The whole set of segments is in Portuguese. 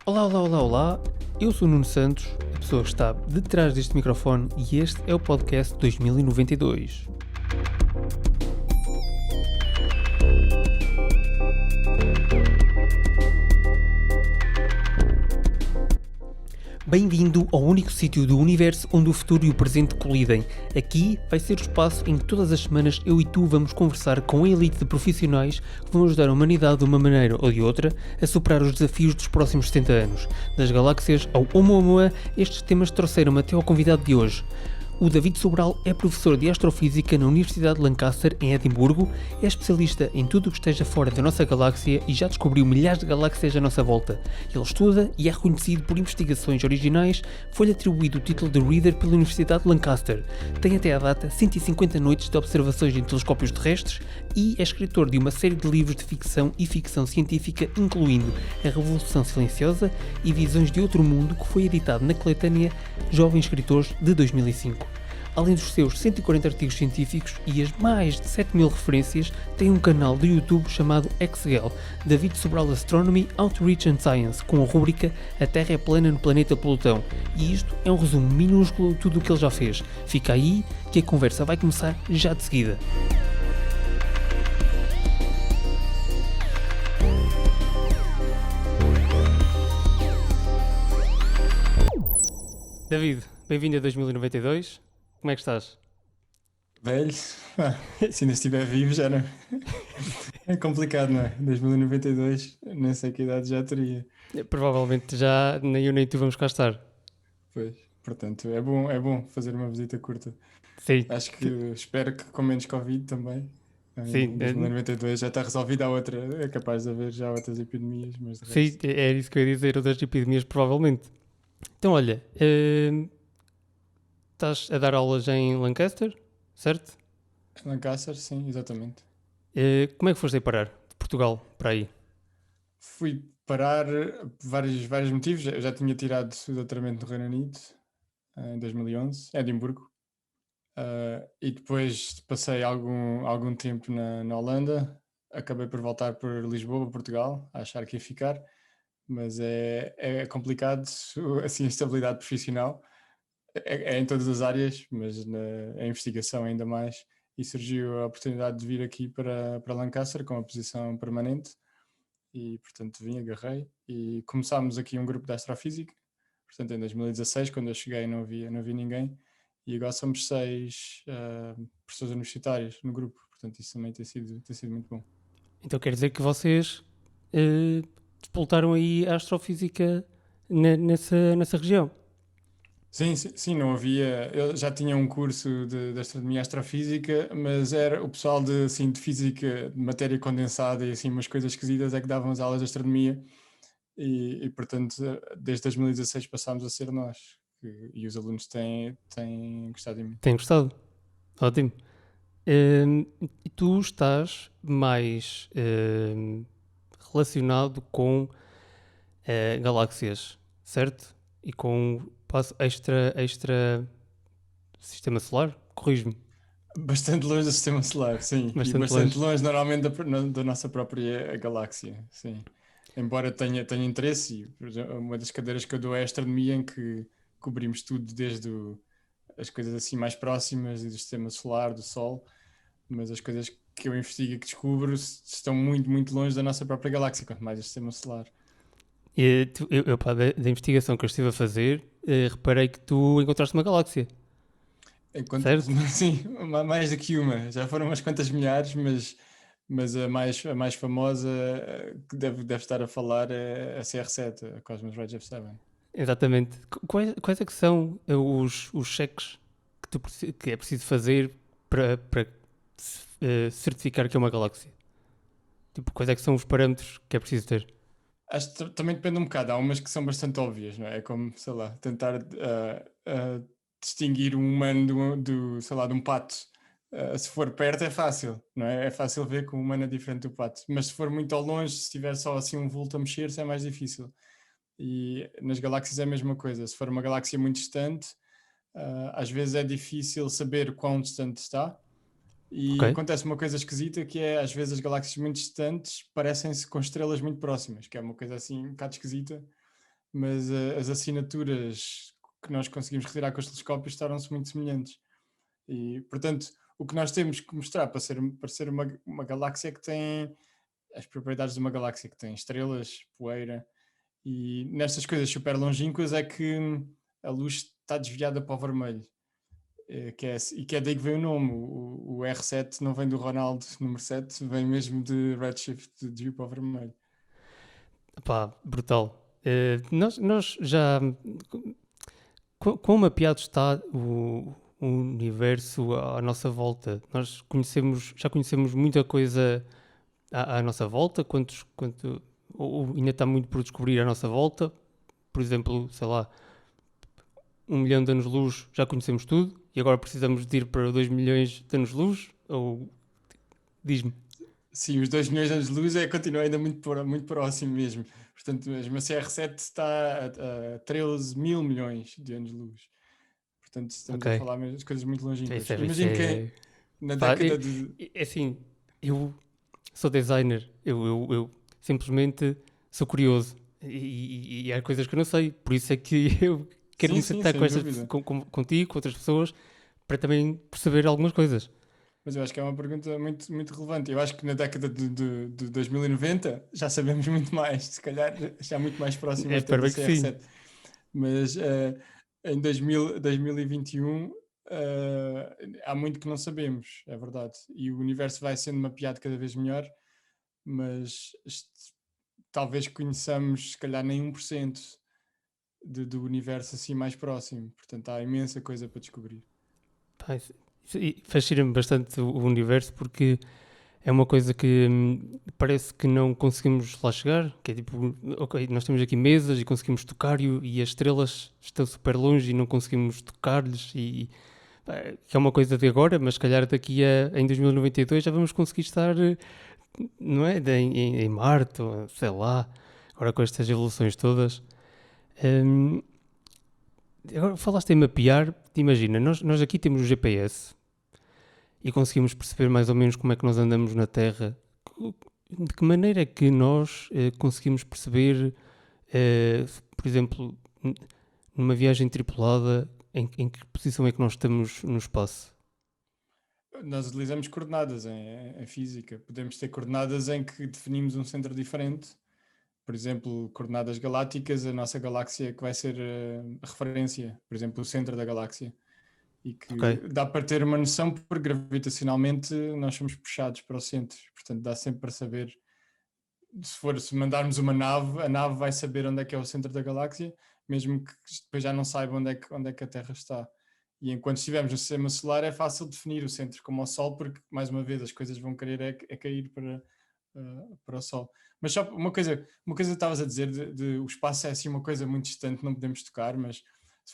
Olá, olá, olá, olá. Eu sou o Nuno Santos, a pessoa que está detrás deste microfone e este é o podcast 2092. Bem-vindo ao único sítio do universo onde o futuro e o presente colidem. Aqui vai ser o espaço em que todas as semanas eu e tu vamos conversar com a elite de profissionais que vão ajudar a humanidade de uma maneira ou de outra a superar os desafios dos próximos 70 anos. Das galáxias ao Oumuamua, estes temas trouxeram-me até ao convidado de hoje. O David Sobral é professor de Astrofísica na Universidade de Lancaster, em Edimburgo, é especialista em tudo o que esteja fora da nossa galáxia e já descobriu milhares de galáxias à nossa volta. Ele estuda e é reconhecido por investigações originais, foi-lhe atribuído o título de Reader pela Universidade de Lancaster. Tem até à data 150 noites de observações em telescópios terrestres e é escritor de uma série de livros de ficção e ficção científica, incluindo A Revolução Silenciosa e Visões de Outro Mundo, que foi editado na coletânea Jovens Escritores de 2005. Além dos seus 140 artigos científicos e as mais de 7.000 referências, tem um canal de YouTube chamado XGEL, David Sobral Astronomy, Outreach and Science, com a rúbrica A Terra é plana no planeta Plutão. E isto é um resumo minúsculo de tudo o que ele já fez. Fica aí que a conversa vai começar já de seguida. David, bem-vindo a 2092. Como é que estás? Velho, se ainda estiver vivo já não. É complicado, não é? 2092, nem sei que idade já teria. Provavelmente já nem eu nem tu vamos cá estar. Pois, portanto, é bom fazer uma visita curta. Sim, Acho que espero que com menos Covid também. sim, Em 2092 já está resolvida a outra. É capaz de haver já outras epidemias, mas de sim, resto. é isso que eu ia dizer, outras epidemias provavelmente. Então olha, estás a dar aulas em Lancaster, certo? Lancaster, sim, exatamente. Como é que foste aí parar de Portugal para aí? Fui parar por vários motivos. Eu já tinha tirado o doutoramento no Reino Unido em 2011, Edimburgo. E depois passei algum tempo na Holanda, acabei por voltar por Lisboa, Portugal, a achar que ia ficar, mas é complicado, assim, a estabilidade profissional é em todas as áreas, mas a investigação ainda mais, e surgiu a oportunidade de vir aqui para Lancaster com a posição permanente, e portanto vim, agarrei, e começámos aqui um grupo de astrofísica, portanto em 2016, quando eu cheguei não havia ninguém, e agora somos 6 professores universitários no grupo, portanto isso também tem sido muito bom. Então quer dizer que vocês disputaram aí a astrofísica nessa região? Sim, não havia. Eu já tinha um curso de astronomia e astrofísica, mas era o pessoal de física de matéria condensada e assim umas coisas esquisitas é que davam as aulas de astronomia e portanto, desde 2016 passámos a ser nós. E os alunos têm gostado de mim. Tenho gostado, ótimo. E tu estás mais relacionado com galáxias, certo? E com passo extra sistema solar? Corrijo-me. Bastante longe do sistema solar, sim, e Bastante bastante longe. longe normalmente da nossa própria galáxia, sim. Embora tenha interesse, e por exemplo, uma das cadeiras que eu dou é a astronomia, em que cobrimos tudo desde as coisas assim mais próximas do sistema solar, do Sol, mas as coisas que eu investigo e que descubro estão muito, muito longe da nossa própria galáxia, quanto mais o sistema solar. Pá, da investigação que eu estive a fazer, reparei que tu encontraste uma galáxia, Enquanto, certo? sim, mais do que uma, já foram umas quantas milhares, mas a mais famosa que deve estar a falar é a CR7, a Cosmos Redshift 7. Exatamente. Quais é que são os cheques que é preciso fazer para certificar que é uma galáxia? Tipo, quais é que são os parâmetros que é preciso ter? Acho que também depende um bocado, há umas que são bastante óbvias, não é? É como, sei lá, tentar distinguir um humano sei lá, de um pato. Se for perto é fácil, não é? É fácil ver que o humano é diferente do pato, mas se for muito ao longe, se tiver só assim um vulto a mexer-se é mais difícil. E nas galáxias é a mesma coisa, se for uma galáxia muito distante, às vezes é difícil saber quão distante está, Ok. e acontece uma coisa esquisita que é, às vezes, as galáxias muito distantes parecem-se com estrelas muito próximas, que é uma coisa assim um bocado esquisita. mas as assinaturas que nós conseguimos retirar com os telescópios tornam-se muito semelhantes. E, portanto, o que nós temos que mostrar para ser uma galáxia que tem as propriedades de uma galáxia, que tem estrelas, poeira, e nestas coisas super longínquas é que a luz está desviada para o vermelho. E que é daí que vem o nome. O R7 não vem do Ronaldo número 7, vem mesmo de Redshift, de desvio para o vermelho. Pá, brutal. Nós já. Quão mapeado está o universo à nossa volta? Nós já conhecemos muita coisa à nossa volta, ou ainda está muito por descobrir à nossa volta. Por exemplo, sei lá, 1 milhão de anos-luz já conhecemos tudo e agora precisamos de ir para 2 milhões de anos-luz? Ou diz-me. Sim, os 2 milhões de anos-luz continua ainda muito próximo mesmo. Portanto, mesmo a CR7 está a 13 mil milhões de anos-luz. Portanto, estamos a Ok. falar mesmo de coisas muito longínquas. Isso Imagino que na Pá, década de... é assim, eu sou designer, eu simplesmente sou curioso e há coisas que eu não sei, por isso é que eu quero me Sim, sentar sem dúvida. contigo, com outras pessoas, para também perceber algumas coisas. Mas eu acho que é uma pergunta muito, muito relevante. Eu acho que na década de 2090 já sabemos muito mais, se calhar já muito mais próximo até Espero do bem que sim. CR7. Mas em 2021 há muito que não sabemos, é verdade. E o universo vai sendo mapeado cada vez melhor, mas talvez conheçamos, se calhar, nem 1% do universo assim mais próximo. Portanto, há imensa coisa para descobrir. Pá, fascina-me bastante o universo porque é uma coisa que parece que não conseguimos lá chegar, que é tipo, ok, nós temos aqui mesas e conseguimos tocar e as estrelas estão super longe e não conseguimos tocar-lhes que é uma coisa de agora, mas se calhar em 2092 já vamos conseguir estar, não é, em Marte, ou sei lá, agora com estas evoluções todas. Agora falaste em mapear, imagina, nós aqui temos o GPS e conseguimos perceber mais ou menos como é que nós andamos na Terra. De que maneira é que nós conseguimos perceber, por exemplo, numa viagem tripulada, em que posição é que nós estamos no espaço? Nós utilizamos coordenadas em física. Podemos ter coordenadas em que definimos um centro diferente. Por exemplo, coordenadas galácticas, a nossa galáxia que vai ser a referência, por exemplo, o centro da galáxia. E que Ok. dá para ter uma noção, porque gravitacionalmente nós somos puxados para o centro. Portanto, dá sempre para saber, se mandarmos uma nave, a nave vai saber onde é que é o centro da galáxia, mesmo que depois já não saiba onde é que a Terra está. E enquanto estivermos no sistema solar é fácil definir o centro como o Sol, porque, mais uma vez, as coisas vão querer é cair para o Sol. Mas só uma coisa que estavas a dizer, o espaço é assim uma coisa muito distante, não podemos tocar, mas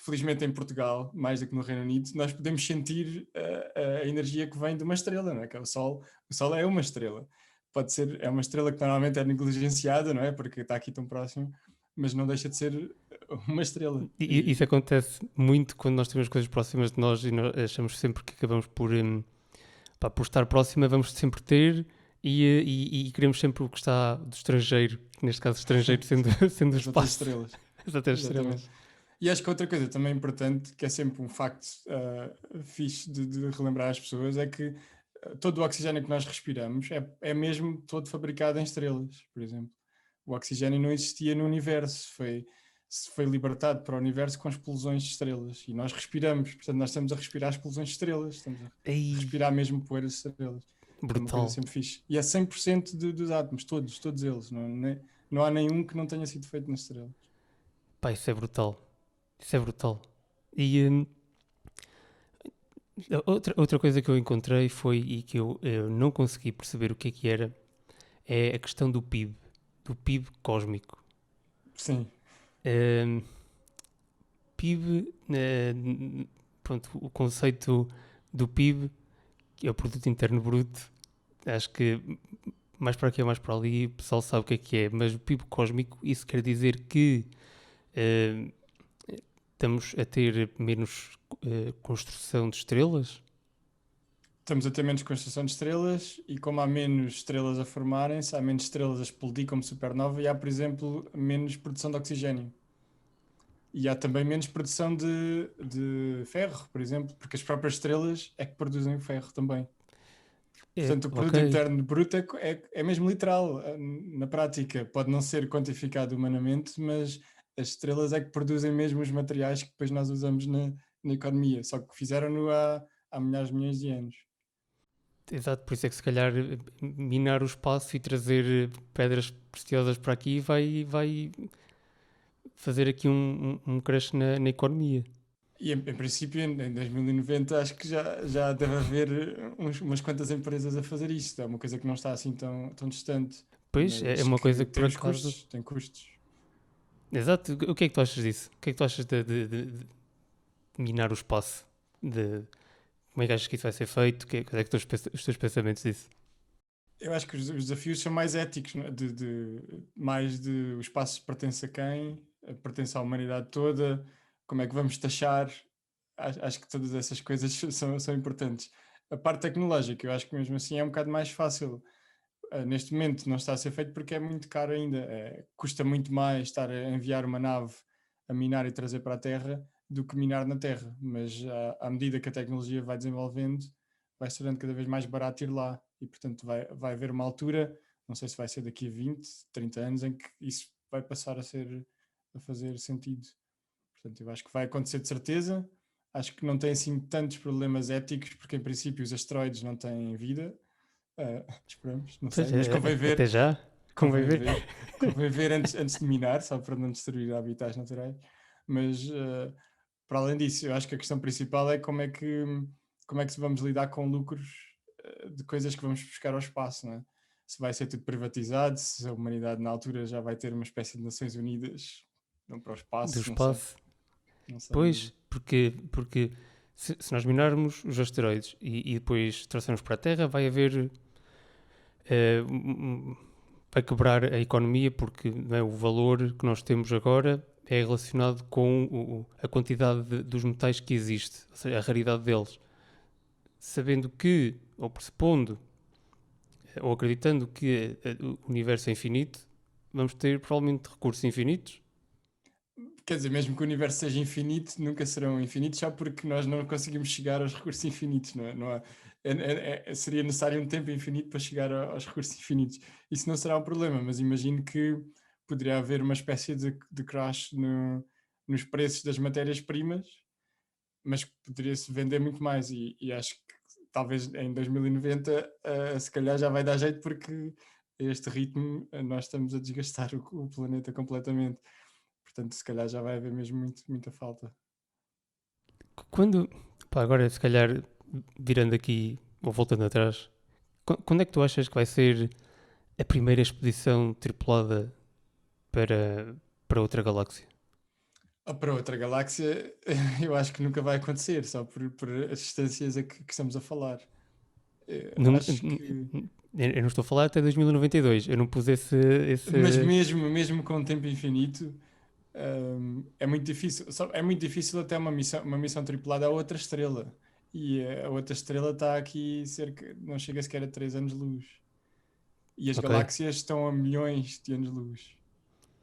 felizmente em Portugal, mais do que no Reino Unido, nós podemos sentir a energia que vem de uma estrela, não é? Que é o Sol. O Sol é uma estrela. É uma estrela que normalmente é negligenciada, não é? Porque está aqui tão próximo, mas não deixa de ser uma estrela. Isso acontece muito quando nós temos coisas próximas de nós e nós achamos sempre que acabamos por estar próxima, vamos sempre ter e queremos sempre o que está do estrangeiro, neste caso estrangeiro sendo o As outras espaço. estrelas. As outras estrelas. E acho que outra coisa também importante, que é sempre um facto fixe de relembrar às pessoas, é que todo o oxigênio que nós respiramos é mesmo todo fabricado em estrelas, por exemplo. O oxigênio não existia no universo, foi libertado para o universo com explosões de estrelas. E nós respiramos, portanto, nós estamos a respirar explosões de estrelas, estamos a Ei, respirar mesmo poeira de estrelas. É uma coisa brutal. sempre fixe. E é 100% dos átomos, todos eles. Não há nenhum que não tenha sido feito nas estrelas. Pá, isso é brutal. Isso é brutal. E outra coisa que eu encontrei foi, e que eu não consegui perceber o que era, é a questão do PIB cósmico. Sim. PIB, pronto, o conceito do PIB, que é o Produto Interno Bruto, acho que mais para aqui ou mais para ali o pessoal sabe o que é, mas o PIB cósmico, isso quer dizer que estamos a ter menos construção de estrelas? Estamos a ter menos construção de estrelas e como há menos estrelas a formarem-se, há menos estrelas a explodir como supernova e há, por exemplo, menos produção de oxigênio. E há também menos produção de ferro, por exemplo, porque as próprias estrelas é que produzem o ferro também. Portanto, o Ok, produto interno bruto é mesmo literal, na prática. Pode não ser quantificado humanamente, mas as estrelas é que produzem mesmo os materiais que depois nós usamos na economia, só que fizeram-no há milhares de milhões de anos. exato, por isso é que se calhar minar o espaço e trazer pedras preciosas para aqui vai fazer aqui um crush na economia. E em princípio, em 2090, acho que já deve haver umas quantas empresas a fazer isto. É uma coisa que não está assim tão distante, Pois, é mas uma coisa que que tem por os acaso. custos, tem custos. Exato, o que é que tu achas disso? O que é que tu achas de minar o espaço? De, como é que achas que isso vai ser feito? Quais é que os teus pensamentos disso? Eu acho que os desafios são mais éticos, não é? Mais de o espaço pertence a quem, pertence à humanidade toda, como é que vamos taxar. Acho que todas essas coisas são importantes. A parte tecnológica, eu acho que mesmo assim é um bocado mais fácil. Neste momento não está a ser feito porque é muito caro ainda. Custa muito mais estar a enviar uma nave a minar e trazer para a Terra do que minar na Terra. Mas à medida que a tecnologia vai desenvolvendo, vai se tornando cada vez mais barato ir lá. E portanto vai haver uma altura, não sei se vai ser daqui a 20, 30 anos, em que isso vai passar a fazer sentido. Portanto, eu acho que vai acontecer de certeza. Acho que não tem assim tantos problemas éticos, porque em princípio os asteroides não têm vida. Esperamos, não Pois, sei, mas até já, convém convém ver. ver, convém ver antes de minar, só para não destruir habitats naturais. Mas para além disso, eu acho que a questão principal é como é que vamos lidar com lucros de coisas que vamos buscar ao espaço, não é? Se vai ser tudo privatizado, se a humanidade na altura já vai ter uma espécie de Nações Unidas, não para o Do espaço, não sei, espaço. não sei mesmo. Pois, porque se nós minarmos os asteroides e depois trouxermos para a Terra, vai haver. eh, um- um- vai quebrar a economia, porque não é, o valor que nós temos agora é relacionado com a quantidade dos metais que existe, ou seja, a raridade deles. Sabendo que, ou pressupondo, ou acreditando que o universo é infinito, vamos ter provavelmente recursos infinitos. Quer dizer, mesmo que o universo seja infinito, nunca serão infinitos só porque nós não conseguimos chegar aos recursos infinitos, não é? Seria necessário um tempo infinito para chegar aos recursos infinitos. Isso não será um problema, mas imagino que poderia haver uma espécie de crash nos preços das matérias-primas, mas poderia-se vender muito mais e acho que talvez em 2090 se calhar já vai dar jeito porque a este ritmo nós estamos a desgastar o planeta completamente. Portanto, se calhar já vai haver mesmo muita falta. Quando, pá, agora se calhar virando aqui ou voltando atrás, quando é que tu achas que vai ser a primeira expedição tripulada para outra galáxia? Para outra galáxia, eu acho que nunca vai acontecer, só por as distâncias a que estamos a falar. Não- Acho que. eu não estou a falar até 2092, eu não pus Mas esse. mesmo com um tempo infinito, é muito difícil. É muito difícil até uma missão tripulada a outra estrela. E a outra estrela está aqui cerca. Não chega sequer a 3 anos-luz. E as Ok, galáxias estão a milhões de anos-luz.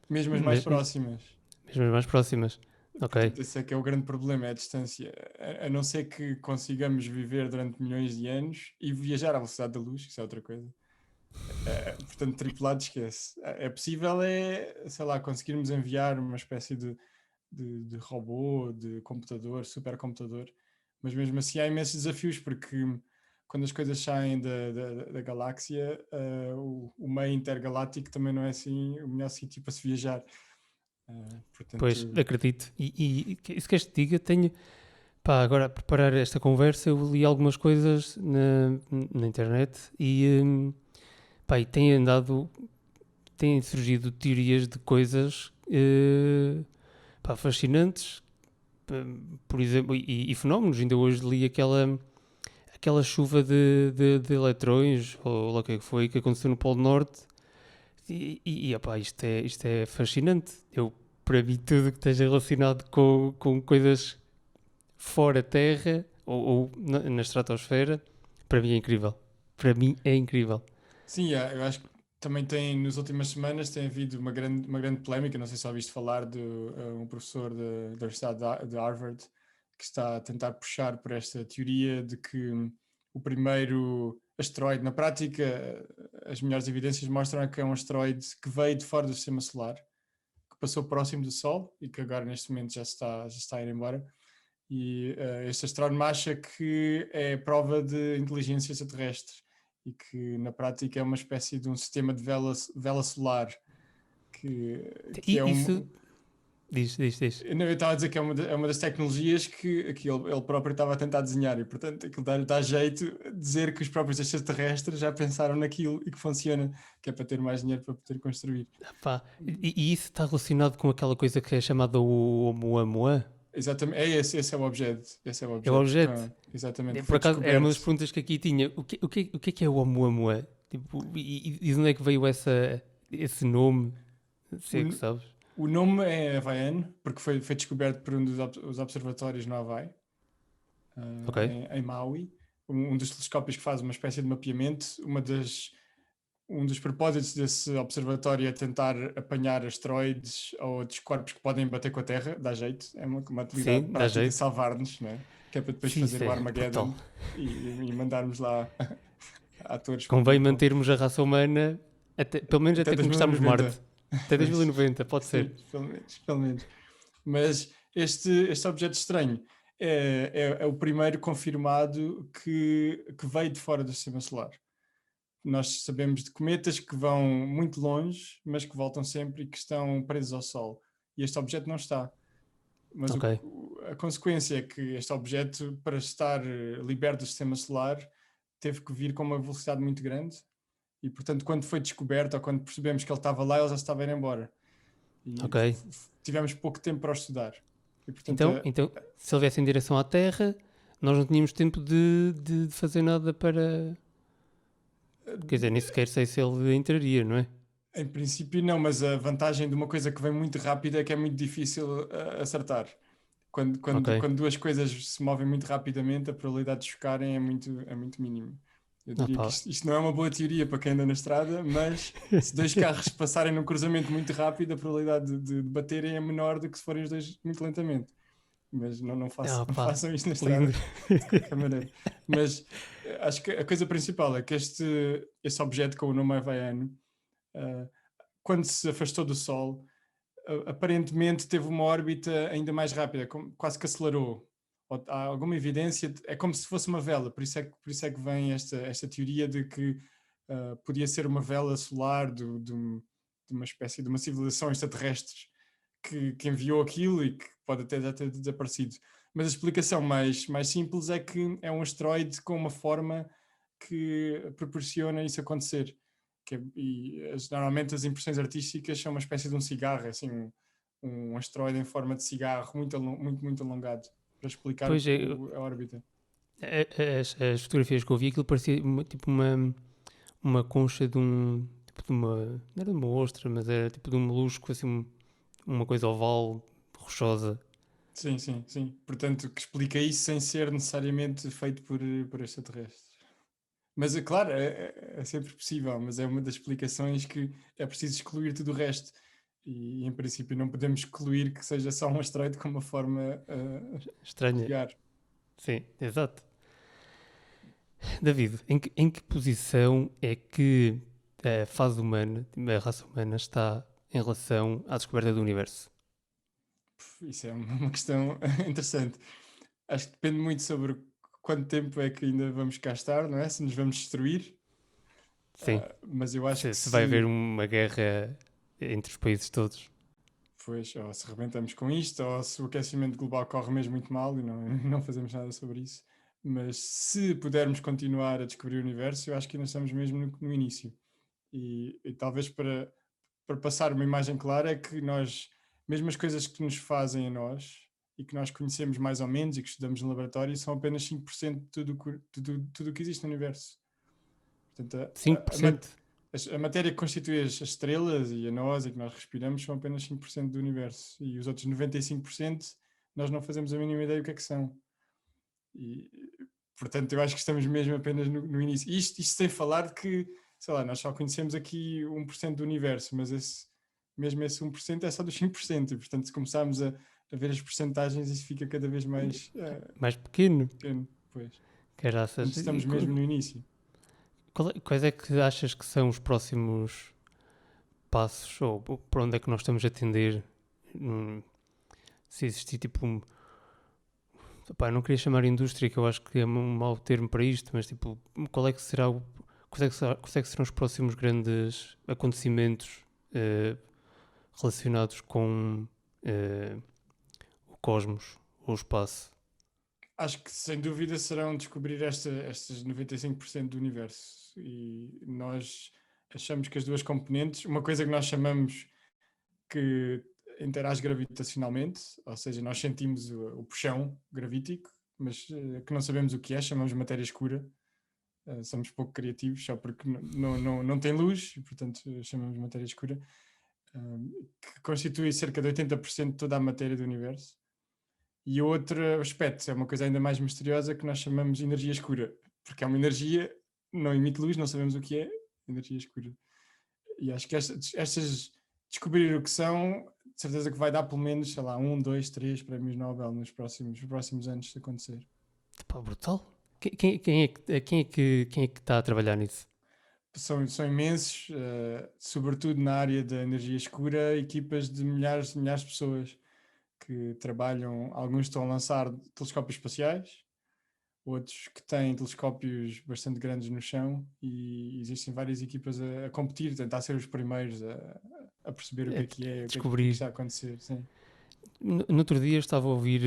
Mesmo as mais mas, próximas. mesmo as mais próximas. Ok, Portanto, esse é que é o grande problema, é a distância. A não ser que consigamos viver durante milhões de anos e viajar à velocidade da luz, isso é outra coisa. Portanto, tripulado esquece. É possível, sei lá, conseguirmos enviar uma espécie de robô, de computador, supercomputador, mas mesmo assim há imensos desafios, porque quando as coisas saem da galáxia, o meio intergaláctico também não é assim o melhor sítio para se viajar. pois Portanto, acredito. E se queres que te diga, tenho. Pá, agora a preparar esta conversa, eu li algumas coisas na internet pá, e têm surgido teorias de coisas pá, fascinantes, por exemplo, e fenómenos. Ainda hoje li aquela chuva de eletrões, ou lá o que é que foi, que aconteceu no Polo Norte, opá, isto é fascinante. Para mim, tudo que esteja relacionado com coisas fora Terra ou na estratosfera, para mim é incrível. Para mim é incrível. sim, eu acho que também tem, nas últimas semanas, tem havido uma grande polémica, não sei se ouviste falar de um professor da Universidade de Harvard que está a tentar puxar por esta teoria de que o primeiro asteroide, na prática, as melhores evidências mostram que é um asteroide que veio de fora do sistema solar, que passou próximo do Sol e que agora neste momento já está a ir embora. E este astrónomo acha que é prova de inteligência extraterrestre e que na prática é uma espécie de um sistema de vela solar que é E um. isso. Diz. Não, eu estava a dizer que é uma das tecnologias que ele próprio estava a tentar desenhar e, portanto, aquilo dá jeito de dizer que os próprios extraterrestres já pensaram naquilo e que funciona, que é para ter mais dinheiro para poder construir. Pá, e isso está relacionado com aquela coisa que é chamada o Oumuamua? Exatamente, esse é o objeto. Esse é o É o objeto. objeto. Exatamente, que Por foi acaso, era uma das descoberto. perguntas que aqui tinha. O que é o Oumuamua? Tipo, e de onde é que veio esse nome? Se é que O, sabes. o nome é havaiano, porque foi descoberto por um dos os observatórios no Havaí, Ok. em Maui. Um dos telescópios que faz uma espécie de mapeamento. Um dos propósitos desse observatório é tentar apanhar asteroides ou outros corpos que podem bater com a Terra, dá jeito, é uma atividade Sim, dá prática jeito. salvar-nos, não é? Que é para depois Sim, fazer isso o é brutal. Armageddon e mandarmos lá atores Convém para mantermos a raça humana, pelo menos até até conquistarmos Marte. 2090. Até Pois, 2090, pode sim, ser. pelo menos, pelo menos. Mas este objeto estranho é o primeiro confirmado que veio de fora do sistema solar. Nós sabemos de cometas que vão muito longe, mas que voltam sempre e que estão presos ao Sol. E este objeto não está. Mas Ok. a consequência é que este objeto, para estar liberto do sistema solar, teve que vir com uma velocidade muito grande. E, portanto, quando foi descoberto ou quando percebemos que ele estava lá, ele já estava a ir embora. E Ok. tivemos pouco tempo para o estudar. E, portanto, Então, se ele viesse em direção à Terra, nós não tínhamos tempo de fazer nada para. Quer dizer, nem sequer sei se ele entraria, não é? em princípio, não, mas a vantagem de uma coisa que vem muito rápida é que é muito difícil acertar. Ok. Quando duas coisas se movem muito rapidamente, a probabilidade de chocarem é muito mínima. Eu Ah, diria que pá. isto não é uma boa teoria para quem anda na estrada, mas se dois carros passarem num cruzamento muito rápido, a probabilidade de baterem é menor do que se forem os dois muito lentamente. Mas Ah, não pá. façam isto na Lindo. estrada, de qualquer maneira. Mas acho que a coisa principal é que este objeto com o nome havaiano, uh, quando se afastou do Sol, aparentemente teve uma órbita ainda mais rápida, quase que acelerou. Há alguma evidência, é como se fosse uma vela, por isso é que vem esta teoria de que podia ser uma vela solar de uma espécie de uma civilização extraterrestre que enviou aquilo e que pode até já ter desaparecido. Mas a explicação mais simples é que é um asteroide com uma forma que proporciona isso acontecer. Normalmente as impressões artísticas são uma espécie de um cigarro, assim, um asteroide em forma de cigarro muito alongado, para explicar Pois é, a órbita. as fotografias que eu vi, aquilo parecia tipo uma concha de um. Tipo de uma. Não era de uma ostra, mas era tipo de um molusco, assim, uma coisa oval, rochosa. Sim, sim, sim. Portanto, que explica isso sem ser necessariamente feito por extraterrestres. Mas, é claro, é sempre possível, mas é uma das explicações que é preciso excluir tudo o resto. E, em princípio, não podemos excluir que seja só um asteroide com uma forma Estranha. peculiar. Sim, exato. David, em que posição é que a fase humana, a raça humana, está em relação à descoberta do universo? Isso é uma questão interessante. Acho que depende muito sobre quanto tempo é que ainda vamos cá estar, não é? Se nos vamos destruir. Sim. Mas eu acho que Se vai haver se, uma guerra entre os países todos. pois, ou se rebentamos com isto, ou se o aquecimento global corre mesmo muito mal e não, não fazemos nada sobre isso. Mas se pudermos continuar a descobrir o universo, eu acho que ainda estamos mesmo no início. E talvez para passar uma imagem clara é que nós, mesmo as coisas que nos fazem a nós e que nós conhecemos mais ou menos e que estudamos no laboratório, são apenas 5% de tudo que existe no universo. Portanto, Cinco por cento. a matéria que constitui as estrelas e a nós e que nós respiramos são apenas 5% do universo. E os outros 95% nós não fazemos a mínima ideia do que é que são. E, portanto, eu acho que estamos mesmo apenas no início. Isto sem falar de que sei lá, nós só conhecemos aqui 1% do universo, mas mesmo esse 1% é só dos 5%, e portanto se começarmos a ver as percentagens, isso fica cada vez mais Mais pequeno, pequeno, pois. caraças. Portanto estamos mesmo no início. Quais é que achas que são os próximos passos, ou para onde é que nós estamos a tender? Se existir tipo Epá, não queria chamar indústria, que eu acho que é um mau termo para isto, mas tipo, qual é que será quais é que serão os próximos grandes acontecimentos relacionados com o cosmos, ou o espaço? Acho que sem dúvida serão descobrir estes 95% do universo. E nós achamos que as duas componentes, uma coisa que nós chamamos que interage gravitacionalmente, ou seja, nós sentimos o puxão gravítico, mas que não sabemos o que é, chamamos de matéria escura. Somos pouco criativos, só porque não tem luz, e portanto chamamos de matéria escura, que constitui cerca de 80% de toda a matéria do universo. E outro aspecto, é uma coisa ainda mais misteriosa, que nós chamamos de energia escura, porque é uma energia, não emite luz, não sabemos o que é, energia escura. E acho que estas descobrir o que são, de certeza que vai dar pelo menos, sei lá, 2, 3 prémios Nobel nos próximos anos de acontecer. Epá, brutal. Quem é que está a trabalhar nisso? São imensos, sobretudo na área da energia escura, equipas de milhares de pessoas que trabalham. Alguns estão a lançar telescópios espaciais, outros que têm telescópios bastante grandes no chão, e existem várias equipas a competir, tentar ser os primeiros a perceber o que é, o que Descobrir. está a acontecer. Sim. No outro dia estava a ouvir,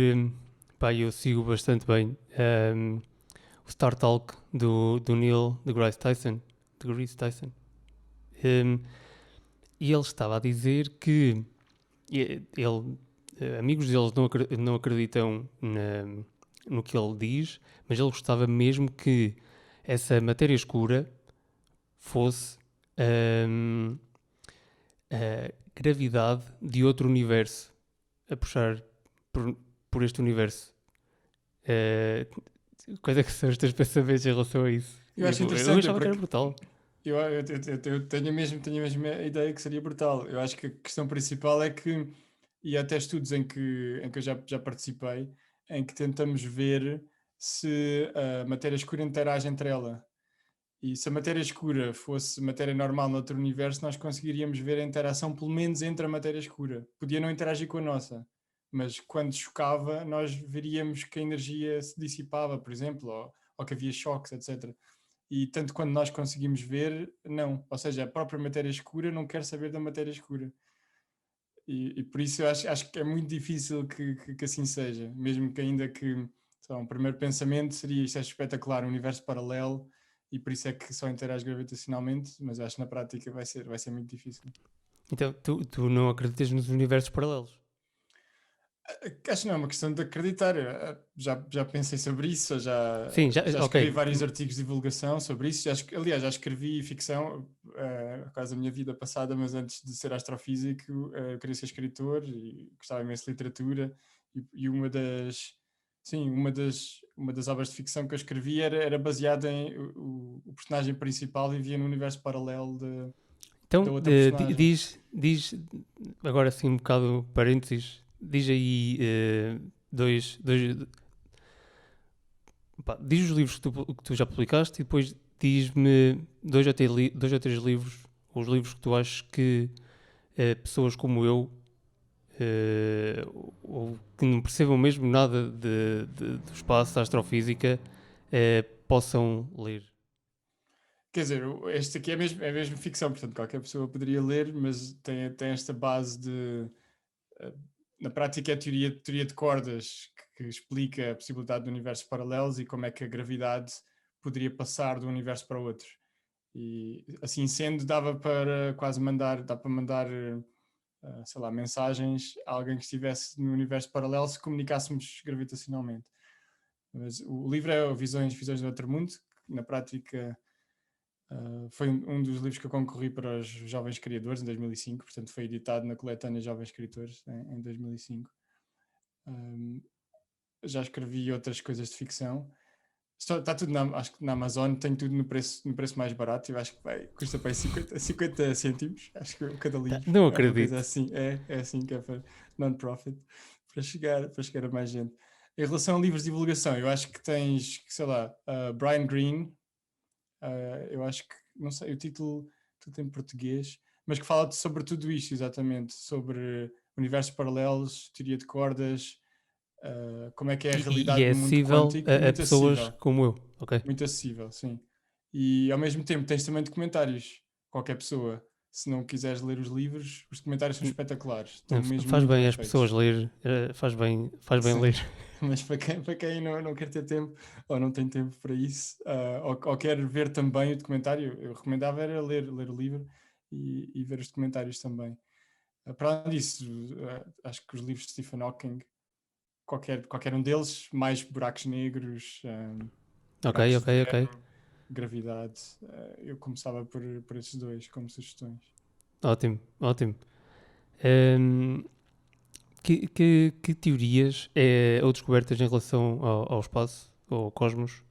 pá, eu sigo bastante bem, o Star Talk do Neil deGrasse Tyson. E ele estava a dizer que amigos deles não acreditam no que ele diz, mas ele gostava mesmo que essa matéria escura fosse a gravidade de outro universo a puxar por este universo. Quais é que são os teus pensamentos em relação a isso? Eu acho Eu interessante, achava que era porque brutal. eu tenho a mesma ideia que seria brutal. Eu acho que a questão principal é que, e até estudos em que eu já participei, em que tentamos ver se a matéria escura interage entre ela. E se a matéria escura fosse matéria normal noutro universo, nós conseguiríamos ver a interação, pelo menos entre a matéria escura. Podia não interagir com a nossa, mas quando chocava, nós veríamos que a energia se dissipava, por exemplo, ou que havia choques, etc. E tanto quando nós conseguimos ver, não. Ou seja, a própria matéria escura não quer saber da matéria escura. E por isso eu acho que é muito difícil que assim seja. Mesmo que ainda que o primeiro pensamento seria isto é espetacular, um universo paralelo, e por isso é que só interage gravitacionalmente, mas acho que na prática vai ser muito difícil. Então, tu não acreditas nos universos paralelos? Acho que não é uma questão de acreditar. Já pensei sobre isso, Sim, já escrevi ok. vários artigos de divulgação sobre isso. Aliás, já escrevi ficção, quase a minha vida passada, mas antes de ser astrofísico, eu queria ser escritor e gostava imenso de literatura. E uma das obras de ficção que eu escrevi era baseada em o personagem principal vivia num universo paralelo da Então, outra personagem. diz, agora assim um bocado parênteses, diz aí diz os livros que tu já publicaste e depois diz-me dois ou três livros, os livros que tu achas que pessoas como eu, ou que não percebam mesmo nada do espaço, da astrofísica, possam ler. Quer dizer, este aqui é mesmo ficção, portanto qualquer pessoa poderia ler, mas tem esta base de. eh, Na prática é teoria de cordas que explica a possibilidade de universos paralelos e como é que a gravidade poderia passar de um universo para outro. E assim sendo, dá para mandar, sei lá, mensagens a alguém que estivesse no universo paralelo se comunicássemos gravitacionalmente. Mas o livro é Visões do Outro Mundo, que na prática foi um dos livros que eu concorri para os Jovens Criadores em 2005, portanto foi editado na coletânea Jovens Escritores em 2005. Já escrevi outras coisas de ficção, Está tudo acho que na Amazon tem tudo no preço mais barato. Eu acho que custa para aí 50 cêntimos, acho que cada livro. Não É uma coisa acredito. assim, é assim que é para non-profit, para chegar a mais gente. Em relação a livros de divulgação, eu acho que tens, sei lá, Brian Greene, eu acho que, não sei o título, tudo em português, mas que fala sobre tudo isto, exatamente, sobre universos paralelos, teoria de cordas, como é que é a E realidade é no mundo acessível quântico, a muito pessoas acessível. como eu, ok? Muito acessível, sim. E ao mesmo tempo tens também documentários. Qualquer pessoa, se não quiseres ler os livros, os documentários são espetaculares. Estão mesmo Faz muito bem bem as pessoas feitos. ler, faz bem ler. Sim. Mas para quem não quer ter tempo ou não tem tempo para isso, ou quer ver também o documentário, eu recomendava era ler o livro e ver os documentários também. Para além disso, acho que os livros de Stephen Hawking, qualquer um deles, mais buracos negros, Ok, buracos de ok, ok. zero, gravidade. Eu começava por esses dois como sugestões. Ótimo, ótimo. Ehm, que teorias ou descobertas em relação ao espaço, ou ao cosmos,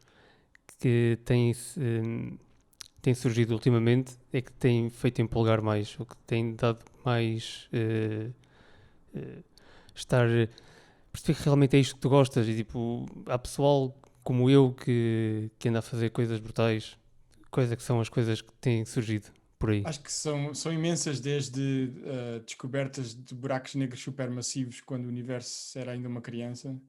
que têm surgido ultimamente, é que têm feito empolgar mais, ou que têm dado mais eh, estar, perceber que realmente é isto que tu gostas, e tipo, há pessoal como eu que anda a fazer coisas brutais, quais é que são as coisas que têm surgido por aí? Acho que são imensas, desde descobertas de buracos negros supermassivos quando o universo era ainda uma criança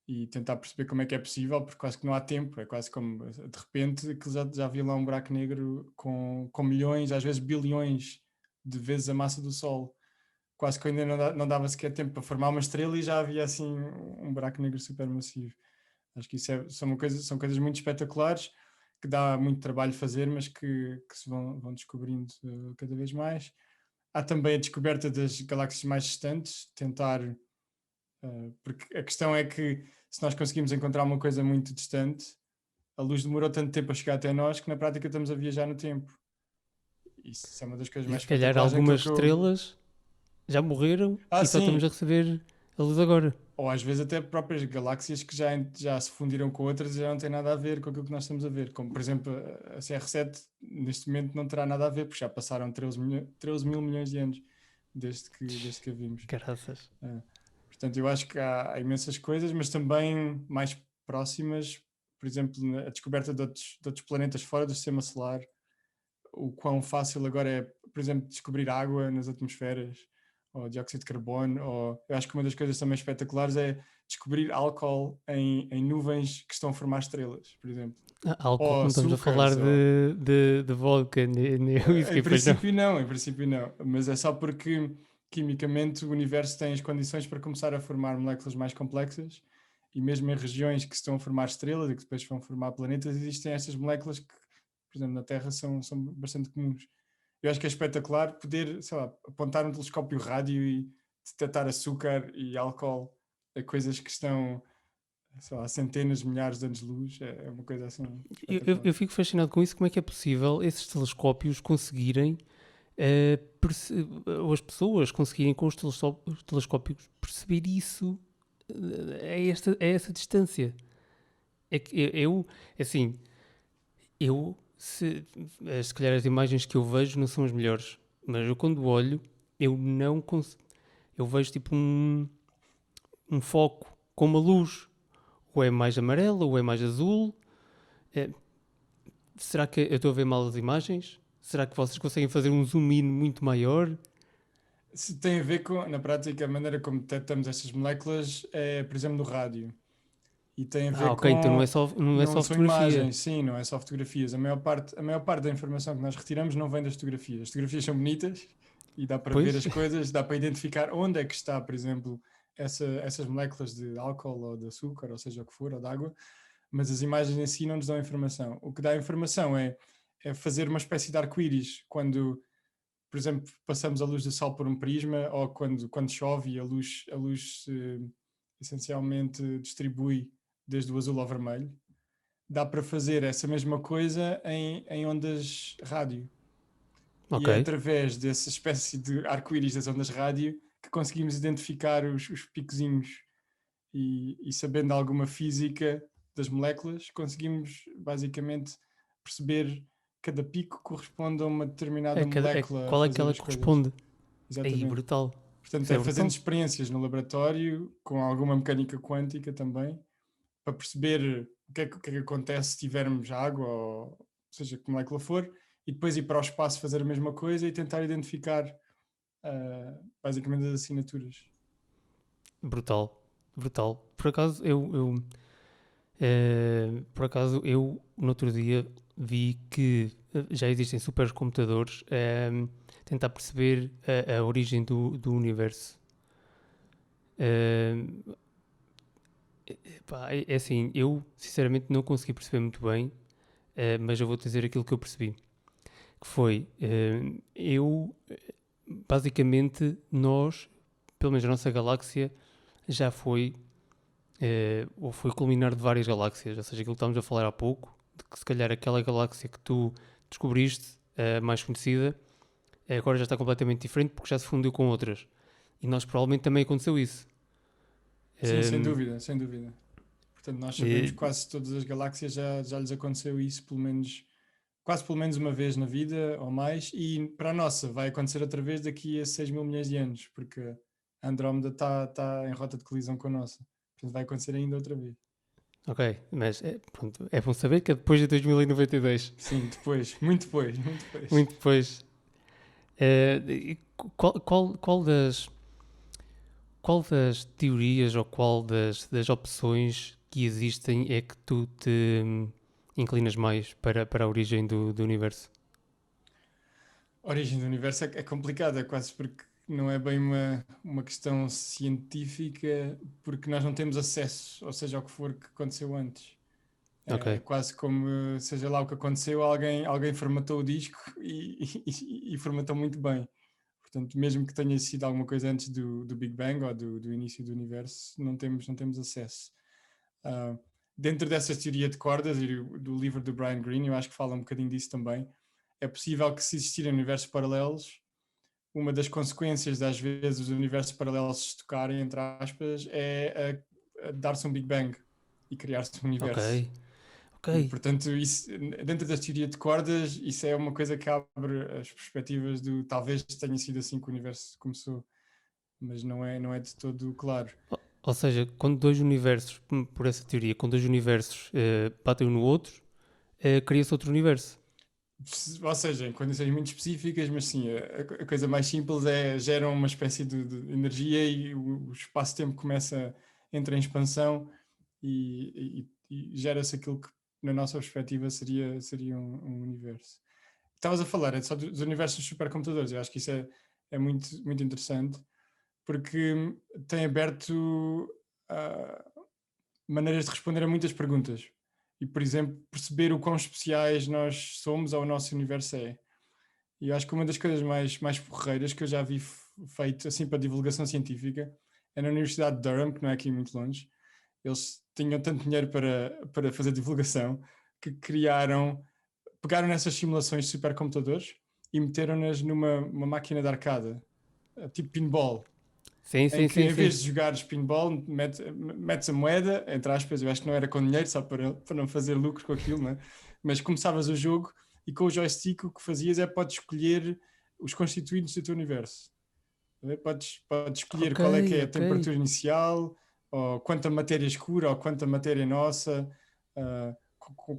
e tentar perceber como é que é possível, porque quase que não há tempo. É quase como de repente que já havia lá um buraco negro com milhões, às vezes bilhões de vezes a massa do Sol. Quase que ainda não dava sequer tempo para formar uma estrela e já havia assim um buraco negro supermassivo. Acho que isso são coisas muito espetaculares que dá muito trabalho fazer, mas que se vão descobrindo cada vez mais. Há também a descoberta das galáxias mais distantes, tentar. Porque a questão é que se nós conseguimos encontrar uma coisa muito distante, a luz demorou tanto tempo a chegar até nós que na prática estamos a viajar no tempo. Isso é uma das coisas E mais se calhar espetaculares naquilo algumas que eu. estrelas já morreram e só estamos a Sim, receber a luz agora. ou às vezes até próprias galáxias que já se fundiram com outras e já não têm nada a ver com aquilo que nós estamos a ver. Como, por exemplo, a CR7 neste momento não terá nada a ver, porque já passaram 13 mil milhões de anos desde que a vimos. Caraças. É. Portanto, eu acho que há imensas coisas, mas também mais próximas, por exemplo, a descoberta de outros planetas fora do sistema solar, o quão fácil agora é, por exemplo, descobrir água nas atmosferas, ou dióxido de carbono, ou eu acho que uma das coisas também espetaculares é descobrir álcool em nuvens que estão a formar estrelas, por exemplo. Álcool, Ou não estamos a falar açúcares, ou... de vodka, nem Em whisky, pois não. princípio não, em princípio não, mas é só porque quimicamente o universo tem as condições para começar a formar moléculas mais complexas e mesmo em regiões que se estão a formar estrelas e que depois vão formar planetas, existem estas moléculas que, por exemplo, na Terra são bastante comuns. Eu acho que é espetacular poder, sei lá, apontar um telescópio rádio e detectar açúcar e álcool a coisas que estão, sei lá, a centenas, milhares de anos-luz. É uma coisa assim espetacular. Eu fico fascinado com isso, como é que é possível esses telescópios conseguirem, ou as pessoas conseguirem com os telescópios perceber isso a essa distância. É que assim, se calhar as imagens que eu vejo não são as melhores, mas eu quando olho, eu não consigo, eu vejo tipo um foco com uma luz, ou é mais amarela, ou é mais azul. É, será que eu estou a ver mal as imagens? Será que vocês conseguem fazer um zoom in muito maior? Se tem a ver com, na prática, a maneira como detectamos estas moléculas é, por exemplo, no rádio. E tem a Ah, ver ok, então com. não é Não só são fotografia. imagens, sim, não é só fotografias. A maior parte da informação que nós retiramos não vem das fotografias. As fotografias são bonitas e dá para ver Pois, as coisas, dá para identificar onde é que está, por exemplo, essas moléculas de álcool ou de açúcar, ou seja o que for, ou de água, mas as imagens em si não nos dão informação. O que dá informação é fazer uma espécie de arco-íris quando, por exemplo, passamos a luz do sol por um prisma ou quando chove e a luz essencialmente distribui desde o azul ao vermelho. Dá para fazer essa mesma coisa em ondas rádio. ok. E é através dessa espécie de arco-íris das ondas rádio que conseguimos identificar os picozinhos e sabendo alguma física, das moléculas, conseguimos basicamente perceber cada pico corresponde a uma determinada molécula a Qual é que fazer ela as coisas. corresponde? Aí, Exatamente. brutal. Portanto, Isso é é fazendo brutal. experiências no laboratório, com alguma mecânica quântica também, para perceber o que é que acontece se tivermos água, ou seja, que molécula for, e depois ir para o espaço fazer a mesma coisa e tentar identificar basicamente as assinaturas. Brutal. Brutal. Por acaso, eu no outro dia vi que já existem supercomputadores a tentar perceber a origem do universo. Ehm, Pá, é assim, eu sinceramente não consegui perceber muito bem, mas eu vou dizer aquilo que eu percebi. Que foi, basicamente, nós, pelo menos a nossa galáxia, já foi, ou foi culminar de várias galáxias, ou seja, aquilo que estávamos a falar há pouco, de que se calhar aquela galáxia que tu descobriste, a mais conhecida, agora já está completamente diferente porque já se fundiu com outras. E nós provavelmente também aconteceu isso. Sim, sem Ehm, dúvida, sem dúvida. Portanto, nós sabemos eh, que quase todas as galáxias já lhes aconteceu isso, quase pelo menos uma vez na vida ou mais, e para a nossa vai acontecer outra vez daqui a 6 mil milhões de anos, porque a Andrómeda está em rota de colisão com a nossa. Portanto, vai acontecer ainda outra vez. ok, mas pronto, é bom saber que é depois de 2092. Sim, depois, muito depois, muito depois. Muito depois. E qual das teorias ou qual das opções que existem é que tu te inclinas mais para a origem do universo? A origem do universo é complicada, quase porque não é bem uma questão científica, porque nós não temos acesso, ou seja, ao que for que aconteceu antes. Ok, É quase como, seja lá o que aconteceu, alguém formatou o disco e formatou muito bem. Portanto, mesmo que tenha sido alguma coisa antes do Big Bang ou do início do universo, não temos acesso. Ah, dentro dessa teoria de cordas e do livro do Brian Greene, eu acho que fala um bocadinho disso também. É possível que, se existirem universos paralelos, uma das consequências de, às vezes, os universos paralelos se tocarem, entre aspas, é a dar-se um Big Bang e criar-se um ok, universo. ok. E, portanto, isso, dentro da teoria de cordas, isso é uma coisa que abre as perspectivas do talvez tenha sido assim que o universo começou, mas não é de todo claro. Ou seja, quando dois universos, por essa teoria, quando dois universos batem um no outro, cria-se outro universo. Ou seja, em condições muito específicas, mas sim, a coisa mais simples é geram uma espécie de energia e o espaço-tempo entra em expansão e gera-se aquilo que, na nossa perspectiva, seria um universo. Estavas a falar só dos universos dos supercomputadores, eu acho que isso é muito, muito interessante, porque tem aberto maneiras de responder a muitas perguntas. E, por exemplo, perceber o quão especiais nós somos ou o nosso universo é. E eu acho que uma das coisas mais porreiras que eu já vi feito assim para divulgação científica é na Universidade de Durham, que não é aqui muito longe. Eles tinham tanto dinheiro para fazer divulgação que pegaram nessas simulações de supercomputadores e meteram-nas numa máquina de arcada, tipo pinball, Sim, em sim, que, sim, em sim. vez de jogares pinball, metes a moeda, entre aspas, eu acho que não era com dinheiro, só para não fazer lucro com aquilo, né? Mas começavas o jogo e com o joystick o que fazias é podes escolher os constituintes do teu universo. Podes escolher Ok, qual é que é a ok. temperatura inicial, ou quanta matéria escura, ou quanta matéria nossa,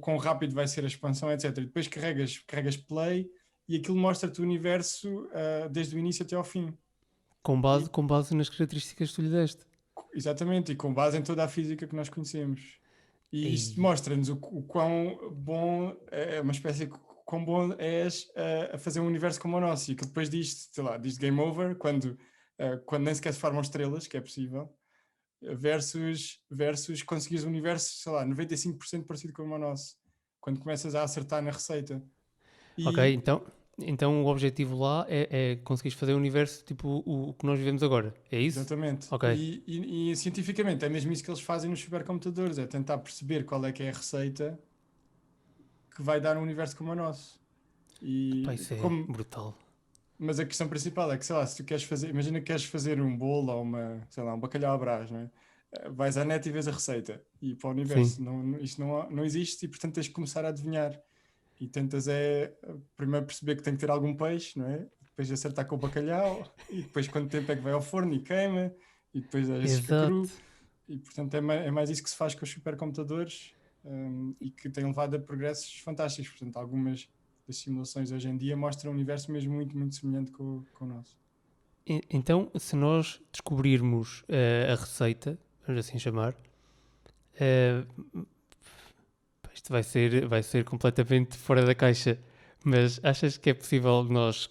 quão rápido vai ser a expansão, etc. E depois carregas play e aquilo mostra-te o universo desde o início até ao fim. E, Com base nas características que tu lhe deste. exatamente, e com base em toda a física que nós conhecemos. E isto Ei, mostra-nos o quão bom é uma espécie de quão bom és a fazer um universo como o nosso. E que depois diz, sei lá, diz game over quando nem sequer se formam estrelas, que é possível, versus conseguires um universo, sei lá, 95% parecido com o nosso. Quando começas a acertar na receita. ok, E então o objetivo lá é conseguires fazer o universo tipo o que nós vivemos agora. É isso? exatamente. Ok. E cientificamente é mesmo isso que eles fazem nos supercomputadores, é tentar perceber qual é que é a receita que vai dar um universo como o nosso. Epá, E isso é como, brutal. mas a questão principal é que, sei lá, se tu queres fazer, imagina que queres fazer um bolo ou sei lá, um bacalhau à Brás, não é? vais à net e vês a receita e para o Sim. universo isto não existe e portanto tens de começar a adivinhar e tentas primeiro perceber que tem que ter algum peixe, não é? Depois acertar com o bacalhau e depois quanto tempo é que vai ao forno e queima e depois às vezes fica Exato. cru e portanto é mais isso que se faz com os supercomputadores, e que tem levado a progressos fantásticos. Portanto, algumas das simulações hoje em dia mostram um universo mesmo muito, muito semelhante com o nosso. Então, se nós descobrirmos a receita, vamos assim chamar, isto vai ser completamente fora da caixa, mas achas que é possível nós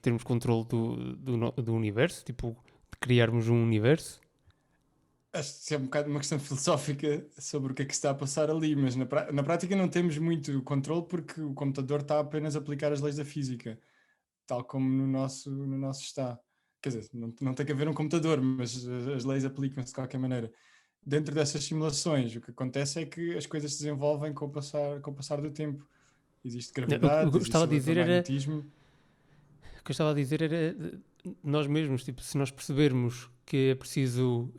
termos controle do universo? Tipo, de criarmos um universo? Acho que é um bocado uma questão filosófica sobre o que é que se está a passar ali, mas na prática não temos muito controle porque o computador está apenas a aplicar as leis da física, tal como no nosso está. Quer dizer, não tem que haver um computador, mas as leis aplicam-se de qualquer maneira. Dentro dessas simulações, o que acontece é que as coisas se desenvolvem com o passar do tempo. Existe O que gravidade, eu estava existe a dizer era, eletromagnetismo. o que eu estava a dizer era nós mesmos, tipo, se nós percebermos que é preciso,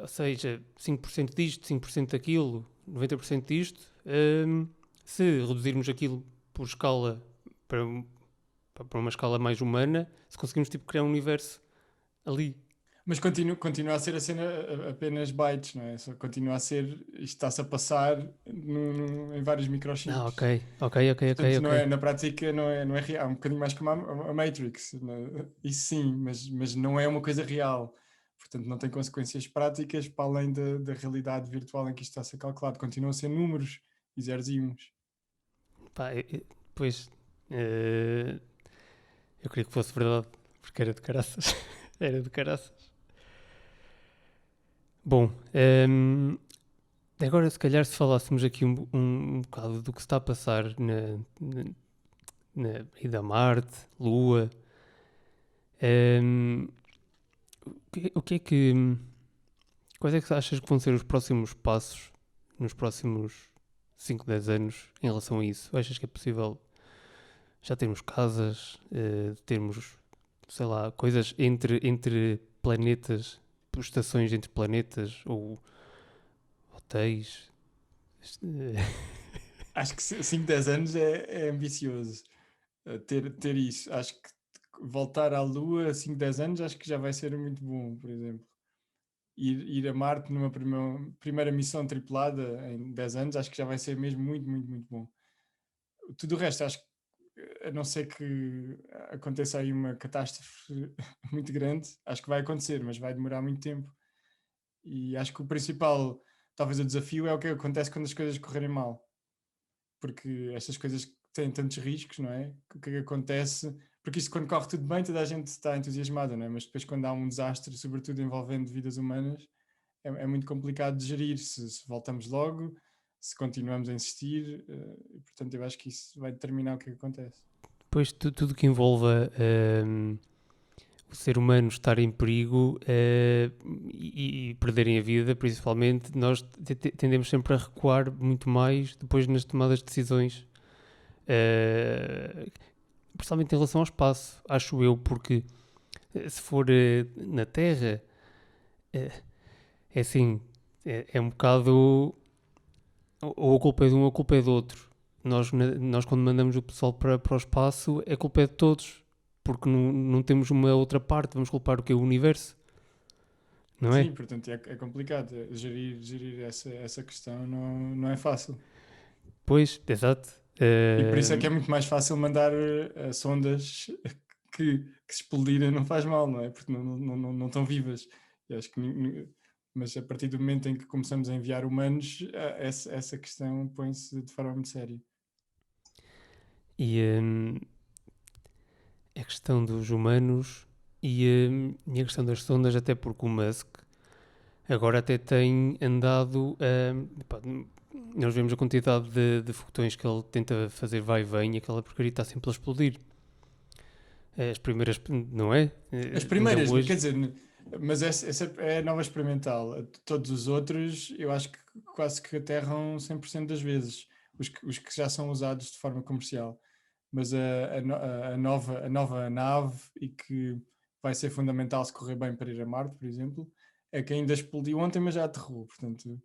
ou seja, 5% disto, 5% daquilo, 90% disto, se reduzirmos aquilo por escala para, para uma escala mais humana, se conseguimos tipo, criar um universo ali. Mas continua a ser a cena apenas bytes, não é? Só continua a ser, isto está-se a passar em vários Ah, ok, microchips. ok, ok, ok, Portanto, ok. na prática não é real. É um bocadinho mais como a Matrix, isso sim, mas não é uma coisa real. Portanto, não tem consequências práticas para além da realidade virtual em que isto está a ser calculado. Continuam a ser números e zeros e uns. Pá, pois, eh, eu queria que fosse verdade, porque era de caraças. Era de caraças. Bom, agora se calhar se falássemos aqui um bocado do que se está a passar na ida a Marte, Lua, o que é que. Quais é que achas que vão ser os próximos passos nos próximos 5 10 anos em relação a isso? Achas que é possível já termos casas, termos, sei lá, coisas entre planetas, estações entre planetas ou hotéis? Acho que 5 10 anos é ambicioso, ter isso. Acho que voltar à Lua 5 10 anos acho que já vai ser muito bom, por exemplo. Ir a Marte numa primeira missão tripulada em 10 anos, acho que já vai ser mesmo muito, muito, muito bom. Tudo o resto, acho que, a não ser que aconteça aí uma catástrofe muito grande, acho que vai acontecer, mas vai demorar muito tempo. E acho que o principal, talvez o desafio, é o que acontece quando as coisas correrem mal. Porque estas coisas têm tantos riscos, não é? O que é que acontece? Porque isto, quando corre tudo bem, toda a gente está entusiasmada, não é? Mas depois, quando há um desastre, sobretudo envolvendo vidas humanas, é muito complicado de gerir se voltamos logo, se continuamos a insistir, e, portanto eu acho que isso vai determinar o que é que acontece. Depois, tudo que envolva o ser humano estar em perigo e perderem a vida, principalmente, nós tendemos sempre a recuar muito mais depois nas tomadas de decisões, principalmente em relação ao espaço, acho eu, porque se for na Terra, é assim, é um bocado. Ou a culpa é de um ou a culpa é do outro. Nós quando mandamos o pessoal para o espaço, a culpa é de todos. Porque não temos uma outra parte, vamos culpar o que é o universo. Não é? Sim, portanto é complicado. Gerir essa questão não é fácil. Pois, exato. E por isso é que é muito mais fácil mandar sondas que se explodirem não faz mal, não é? Porque não estão vivas. E acho que mas a partir do momento em que começamos a enviar humanos, essa questão põe-se de forma muito séria. E a questão dos humanos e a questão das sondas, até porque o Musk agora até tem andado. Pá, nós vemos a quantidade de foguetões que ele tenta fazer vai e vem e aquela porcaria está sempre a explodir. As primeiras, não é? As Ainda primeiras, quer hoje. dizer, mas essa é a nova experimental. Todos os outros, eu acho que quase que aterram 100% das vezes, os que já são usados de forma comercial. Mas a nova nave e que vai ser fundamental se correr bem para ir a Marte, por exemplo, é que ainda explodiu ontem, mas já aterrou, portanto,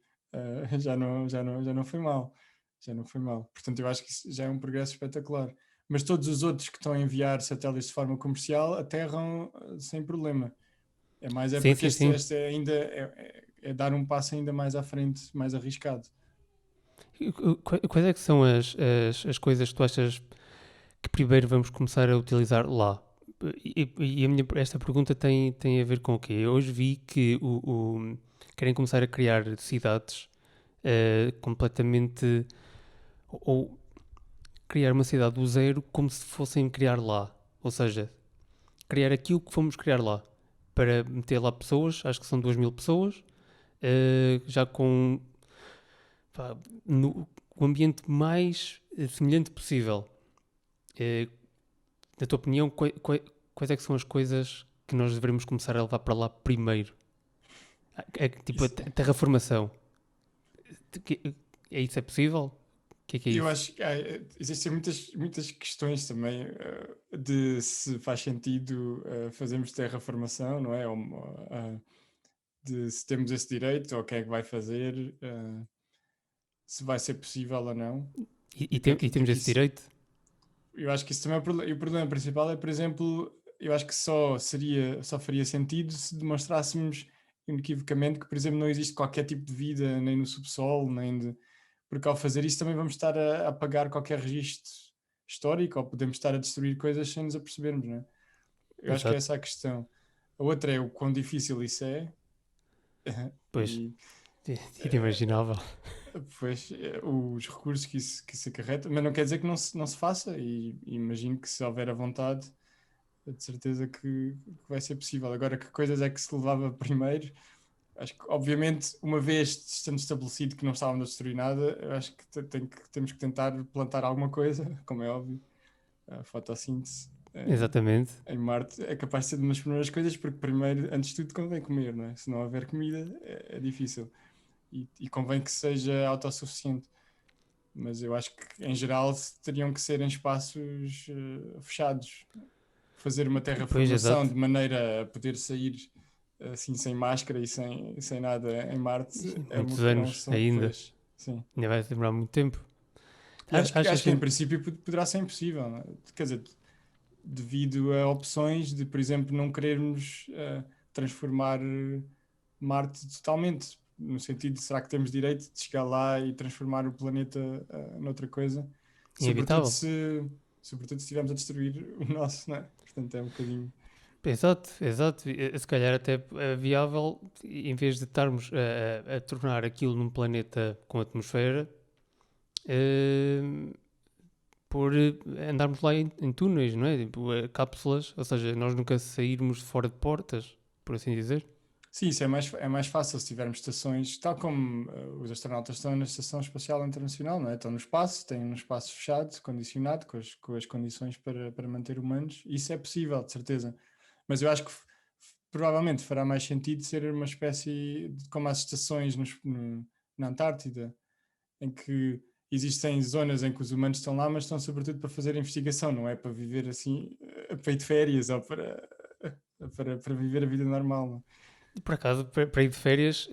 já não foi mal. Já não foi mal. Portanto, eu acho que isso já é um progresso espetacular. Mas todos os outros que estão a enviar satélites de forma comercial aterram sem problema. É mais Sim, porque sim, este, sim. este é ainda é dar um passo ainda mais à frente, mais arriscado. Quais é que são as coisas que tu achas que primeiro vamos começar a utilizar lá? E esta pergunta tem a ver com o quê? Eu hoje vi que querem começar a criar cidades completamente. Ou criar uma cidade do zero como se fossem criar lá. Ou seja, criar aquilo que fomos criar lá. Para meter lá pessoas, acho que são 2.000 pessoas, já com pá, no, o ambiente mais semelhante possível. Eh, Na tua opinião, quais é que são as coisas que nós devemos começar a levar para lá primeiro? Tipo a Isso, terraformação. É isso é possível? O que é eu isso? acho que existem muitas questões também de se faz sentido fazermos terraformação, não é? De se temos esse direito ou quem é que vai fazer, se vai ser possível ou não. E o que é E que temos esse isso. direito? Eu acho que isso também é o problema. E o problema principal é, por exemplo, eu acho que só faria sentido se demonstrássemos inequivocamente que, por exemplo, não existe qualquer tipo de vida nem no subsolo, nem de. Porque ao fazer isso também vamos estar a apagar qualquer registro histórico ou podemos estar a destruir coisas sem nos apercebermos, não é? Eu acho que é Exato. essa a questão. A outra é o quão difícil isso é. Pois, E eh, inimaginável. pois, os recursos que isso acarreta, mas não quer dizer que não se faça, e imagino que se houver a vontade, de certeza que vai ser possível. Agora, que coisas é que se levava primeiro? Acho que, obviamente, uma vez estando estabelecido que não estávamos a destruir nada, eu acho que temos que tentar plantar alguma coisa, como é óbvio. A fotossíntese Exatamente. em Marte é capaz de ser uma das primeiras coisas, porque primeiro, antes de tudo, convém comer, não é? Se não houver comida, é difícil. E convém que seja autossuficiente. Mas eu acho que, em geral, teriam que ser em espaços fechados. Fazer uma Pois, terraformação exato. de maneira a poder sair assim sem máscara e sem nada em Marte Muitos anos ainda. pois, sim. Ainda vai demorar muito tempo. E acho que em Assim. princípio poderá ser impossível, não é? Quer dizer, devido a opções de, por exemplo, não querermos transformar Marte totalmente, no sentido de será que temos direito de chegar lá e transformar o planeta noutra coisa, sobretudo Inabitável. se estivermos a destruir o nosso, não é? Portanto, é um bocadinho. Exato, exato. Se calhar até é viável, em vez de estarmos a tornar aquilo num planeta com atmosfera, eh, por andarmos lá em túneis, não é? Tipo, cápsulas, ou seja, nós nunca sairmos fora de portas, por assim dizer. Sim, isso é mais fácil se tivermos estações, tal como os astronautas estão na Estação Espacial Internacional, não é? Estão no espaço, têm um espaço fechado, condicionado, com as condições para manter humanos. Isso é possível, de certeza. Mas eu acho que provavelmente fará mais sentido ser uma espécie de como as estações na Antártida, em que existem zonas em que os humanos estão lá, mas estão sobretudo para fazer investigação, não é para viver assim, a peito de férias ou para viver a vida normal. Não é? Por acaso, para ir de férias,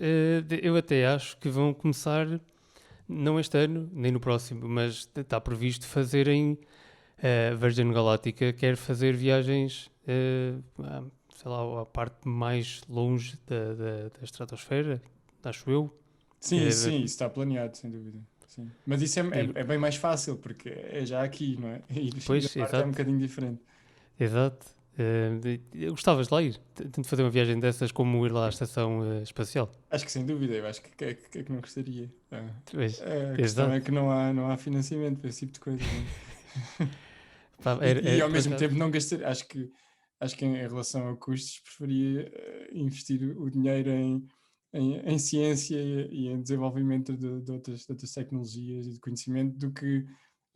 eu até acho que vão começar, não este ano, nem no próximo, mas está previsto fazerem. A Virgin Galáctica quer fazer viagens, sei lá, à parte mais longe da estratosfera, acho eu. Sim, Eh, sim, isso está planeado, sem dúvida. Sim. Mas isso e- é bem mais fácil, porque é já aqui, não é? Ir a Pois, Marte é um exato, bocadinho diferente. exato. Eu gostavas de lá ir, tanto fazer uma viagem dessas como ir lá à estação espacial. Acho que sem dúvida, eu acho que não gostaria. Pois, A questão é exato. que não há financiamento para esse tipo de coisas, não é? Pá, E ao por mesmo acaso, tempo não gastar. Acho que em relação a custos preferia investir o dinheiro em ciência e em desenvolvimento de outras tecnologias e de conhecimento do que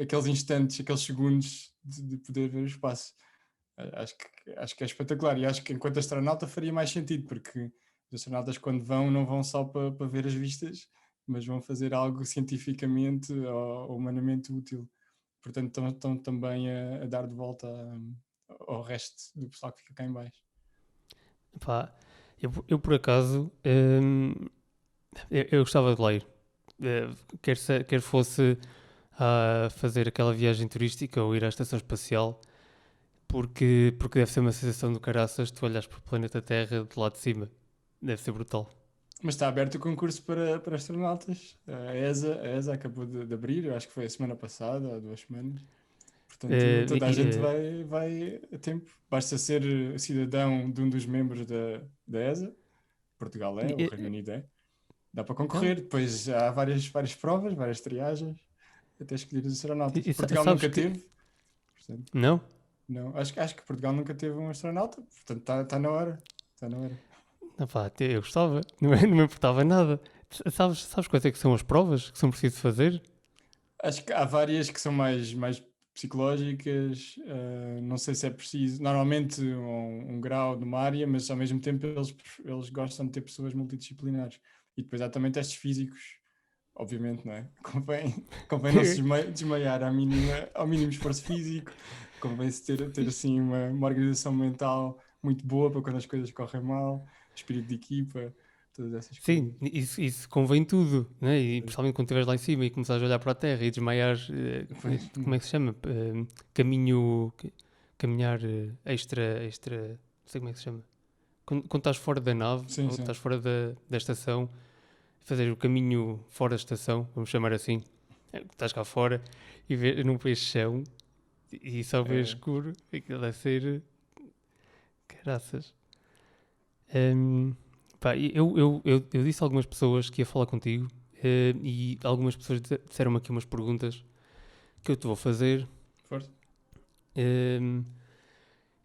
aqueles instantes, aqueles segundos de poder ver o espaço. Acho que é espetacular e acho que enquanto astronauta faria mais sentido, porque os astronautas quando vão não vão só para ver as vistas, mas vão fazer algo cientificamente ou humanamente útil. Portanto, estão também a dar de volta ao resto do pessoal que fica cá em baixo. Pá, eu por acaso, eu gostava de ler. Quer fosse a fazer aquela viagem turística ou ir à estação espacial, porque deve ser uma sensação do caraças tu olhas para o planeta Terra de lá de cima. Deve ser brutal. Mas está aberto o concurso para astronautas. A ESA acabou de abrir, eu acho que foi a semana passada, há 2 semanas. Portanto, Eh, toda a e- gente eh, vai a tempo. Basta ser cidadão de um dos membros da ESA. Portugal é, o Reino eh, Unido é. Dá para não, concorrer. Depois há várias provas, várias triagens, até escolher os astronautas. Portugal sabes nunca que. teve. Portanto, Não? não. Acho que Portugal nunca teve um astronauta. Portanto, está na hora. Está na hora. Não, pá, eu gostava. Não me importava nada. Sabes quais é que são as provas que são preciso fazer? Acho que há várias que são mais psicológicas, não sei se é preciso, normalmente um grau numa área, mas ao mesmo tempo eles gostam de ter pessoas multidisciplinares. E depois há também testes físicos, obviamente, não é? Convém não se desmaiar ao mínimo esforço físico, convém-se ter assim uma organização mental muito boa para quando as coisas correm mal, espírito de equipa, todas essas Sim, coisas. isso convém tudo, né? E principalmente quando estiveres lá em cima e começares a olhar para a terra e desmaiares, Pois, como é que se chama? Caminho, caminhar extra, não sei como é que se chama. Quando estás fora da nave, sim, ou sim. estás fora da estação, fazer o caminho fora da estação, vamos chamar assim. Estás cá fora e não vês chão e só vês É, escuro, aquilo deve ser caraças. Hum, pá, eu disse a algumas pessoas que ia falar contigo, e algumas pessoas disseram-me aqui umas perguntas que eu te vou fazer, forte. hum,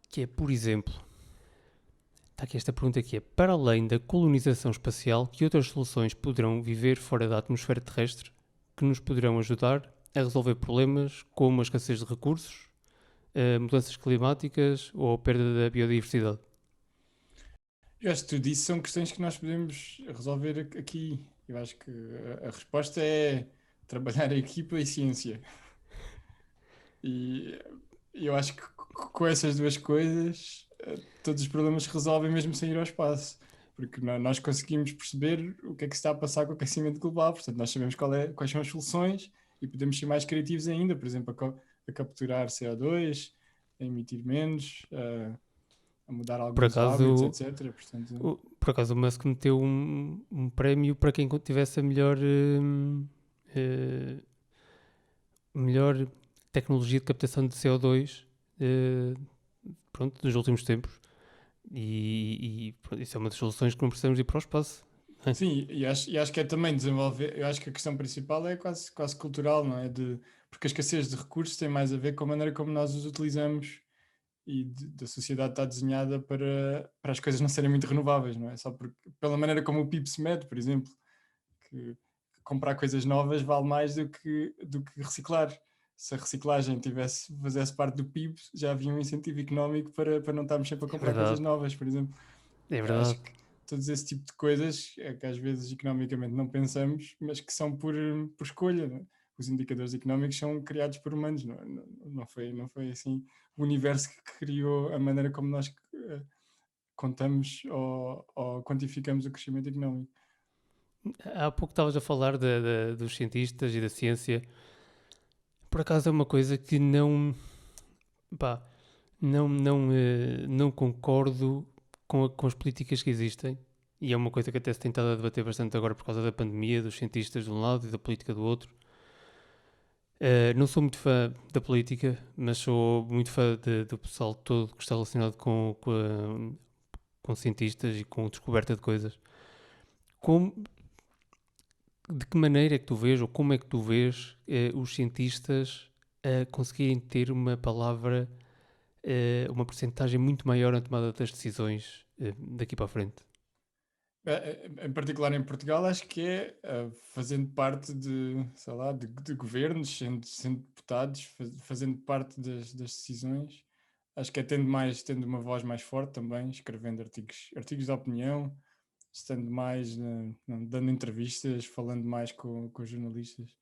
que é, por exemplo, está aqui esta pergunta que é, para além da colonização espacial, que outras soluções poderão viver fora da atmosfera terrestre que nos poderão ajudar a resolver problemas como a escassez de recursos, mudanças climáticas ou a perda da biodiversidade? Eu acho que tudo isso são questões que nós podemos resolver aqui. Eu acho que a resposta é trabalhar em equipa e ciência. E eu acho que com essas duas coisas, todos os problemas se resolvem mesmo sem ir ao espaço. Porque nós conseguimos perceber o que é que se está a passar com o aquecimento global. Portanto, nós sabemos quais são as soluções e podemos ser mais criativos ainda. Por exemplo, a capturar CO2, a emitir menos, a mudar Por alguns hábitos, acaso, etc. Portanto, por acaso o Musk meteu um prémio para quem tivesse a eh, melhor tecnologia de captação de CO2, eh, pronto, dos últimos tempos. Pronto, isso é uma das soluções que não precisamos ir para o espaço. sim, e acho que é também desenvolver. Eu acho que a questão principal é quase cultural, não é? Porque a escassez de recursos tem mais a ver com a maneira como nós os utilizamos e da sociedade está desenhada para as coisas não serem muito renováveis, não é? Só pela maneira como o PIB se mede, por exemplo, que comprar coisas novas vale mais do que reciclar. Se a reciclagem fizesse parte do PIB, já havia um incentivo económico para não estarmos sempre a É comprar coisas verdade, novas, por exemplo. é verdade. Acho que todos esse tipo de coisas é que às vezes economicamente não pensamos, mas que são por escolha. Não é? Os indicadores económicos são criados por humanos, não foi assim o universo que criou a maneira como nós contamos ou quantificamos o crescimento económico. Há pouco estavas a falar dos cientistas e da ciência. Por acaso é uma coisa que pá, não concordo com as políticas que existem. E é uma coisa que até se tem estado a debater bastante agora por causa da pandemia, dos cientistas de um lado e da política do outro. Não sou muito fã da política, mas sou muito fã do pessoal todo que está relacionado com cientistas e com descoberta de coisas. Como, de que maneira é que tu vês, ou como é que tu vês os cientistas a conseguirem ter uma palavra, uma porcentagem muito maior na tomada das decisões daqui para a frente? Em particular em Portugal, acho que é fazendo parte sei lá, de governos, sendo deputados, fazendo parte das decisões. Acho que é tendo uma voz mais forte também, escrevendo artigos de opinião, estando mais, dando entrevistas, falando mais com os jornalistas.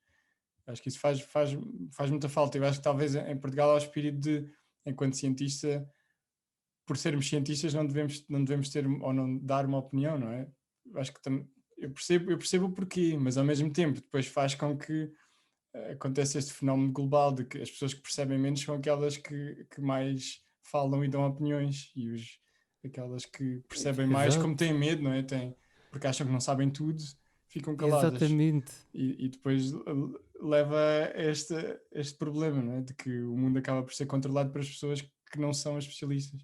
Acho que isso faz muita falta. Eu acho que talvez em Portugal há o espírito de, enquanto cientista, por sermos cientistas não devemos ter ou não dar uma opinião, não é? Acho que eu percebo o porquê, mas ao mesmo tempo depois faz com que acontece este fenómeno global de que as pessoas que percebem menos são aquelas que mais falam e dão opiniões, e aquelas que percebem mais, como Exato. têm medo, não é? Porque acham que não sabem tudo, ficam caladas. Exatamente. E depois leva a este problema, não é? De que o mundo acaba por ser controlado por as pessoas que não são especialistas.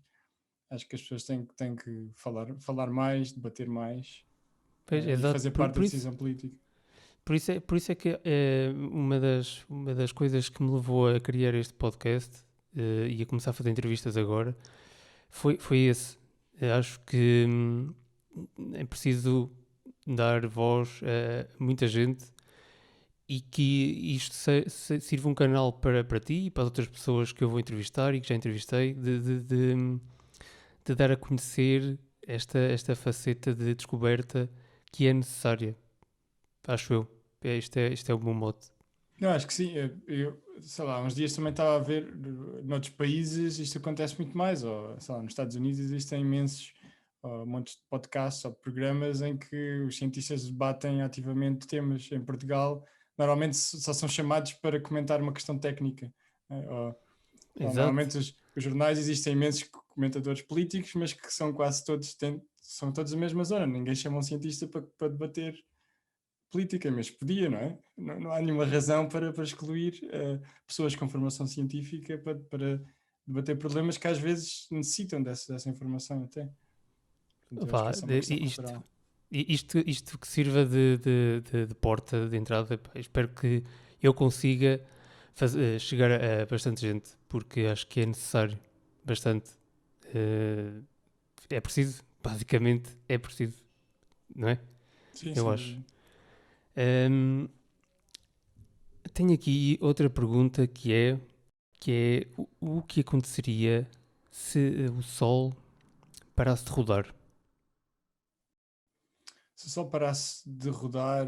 Acho que as pessoas têm que falar mais, debater mais, Pois, e exato. fazer parte da decisão política. Por isso é que uma das coisas que me levou a criar este podcast e a começar a fazer entrevistas agora foi esse. Eu acho que é preciso dar voz a muita gente e que isto sirva um canal para ti e para as outras pessoas que eu vou entrevistar e que já entrevistei de dar a conhecer esta faceta de descoberta que é necessária, acho eu. Este é o meu mote. Não, acho que sim. Eu, sei lá, uns dias também estava a ver noutros países isto acontece muito mais, ou sei lá, nos Estados Unidos existem imensos montes de podcasts ou programas em que os cientistas debatem ativamente temas. Em Portugal, normalmente só são chamados para comentar uma questão técnica, né? Exato. Normalmente os jornais existem imensos comentadores políticos, mas que são quase todos, são todos a mesma zona. Ninguém chama um cientista para debater política, mas podia, não é? Não há nenhuma razão para excluir pessoas com formação científica para debater problemas que às vezes necessitam dessa informação até. Portanto, eu acho que essa é uma questão cultural. Isto que sirva de porta de entrada, pá, espero que eu consiga chegar a bastante gente, porque acho que é necessário bastante. É preciso, basicamente, é preciso, não é? Sim, Eu sem acho. dúvida. Tenho aqui outra pergunta que é o que aconteceria se o Sol parasse de rodar? Se o Sol parasse de rodar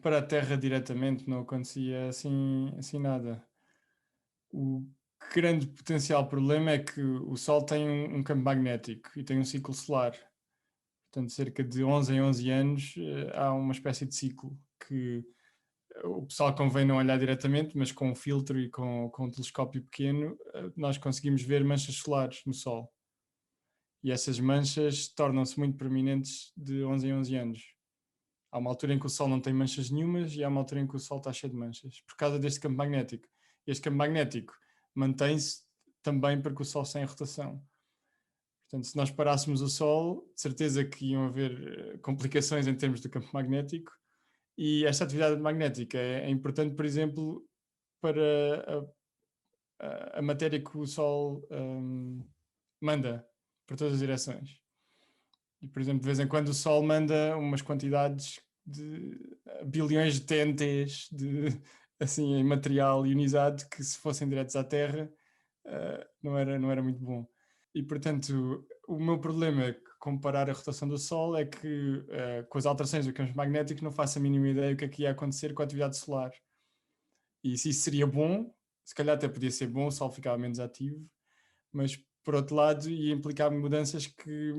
para a Terra diretamente, não acontecia assim nada. O grande potencial problema é que o Sol tem um campo magnético e tem um ciclo solar. Portanto, cerca de 11 em 11 anos há uma espécie de ciclo que o pessoal convém não olhar diretamente, mas com um filtro e com um telescópio pequeno nós conseguimos ver manchas solares no Sol. E essas manchas tornam-se muito prominentes de 11 em 11 anos. Há uma altura em que o Sol não tem manchas nenhumas e há uma altura em que o Sol está cheio de manchas, por causa deste campo magnético. Este campo magnético mantém-se também porque o Sol está em rotação. Portanto, se nós parássemos o Sol, de certeza que iam haver complicações em termos do campo magnético, e esta atividade magnética é importante, por exemplo, para a matéria que o Sol manda para todas as direções. E, por exemplo, de vez em quando o Sol manda umas quantidades de bilhões de TNTs assim, em material ionizado que, se fossem diretos à Terra, não era muito bom. E, portanto, o meu problema é que comparar a rotação do Sol é que, com as alterações do campo magnético, não faço a mínima ideia do que é que ia acontecer com a atividade solar. E se isso seria bom, se calhar até podia ser bom, o Sol ficava menos ativo, mas, por outro lado, ia implicar mudanças que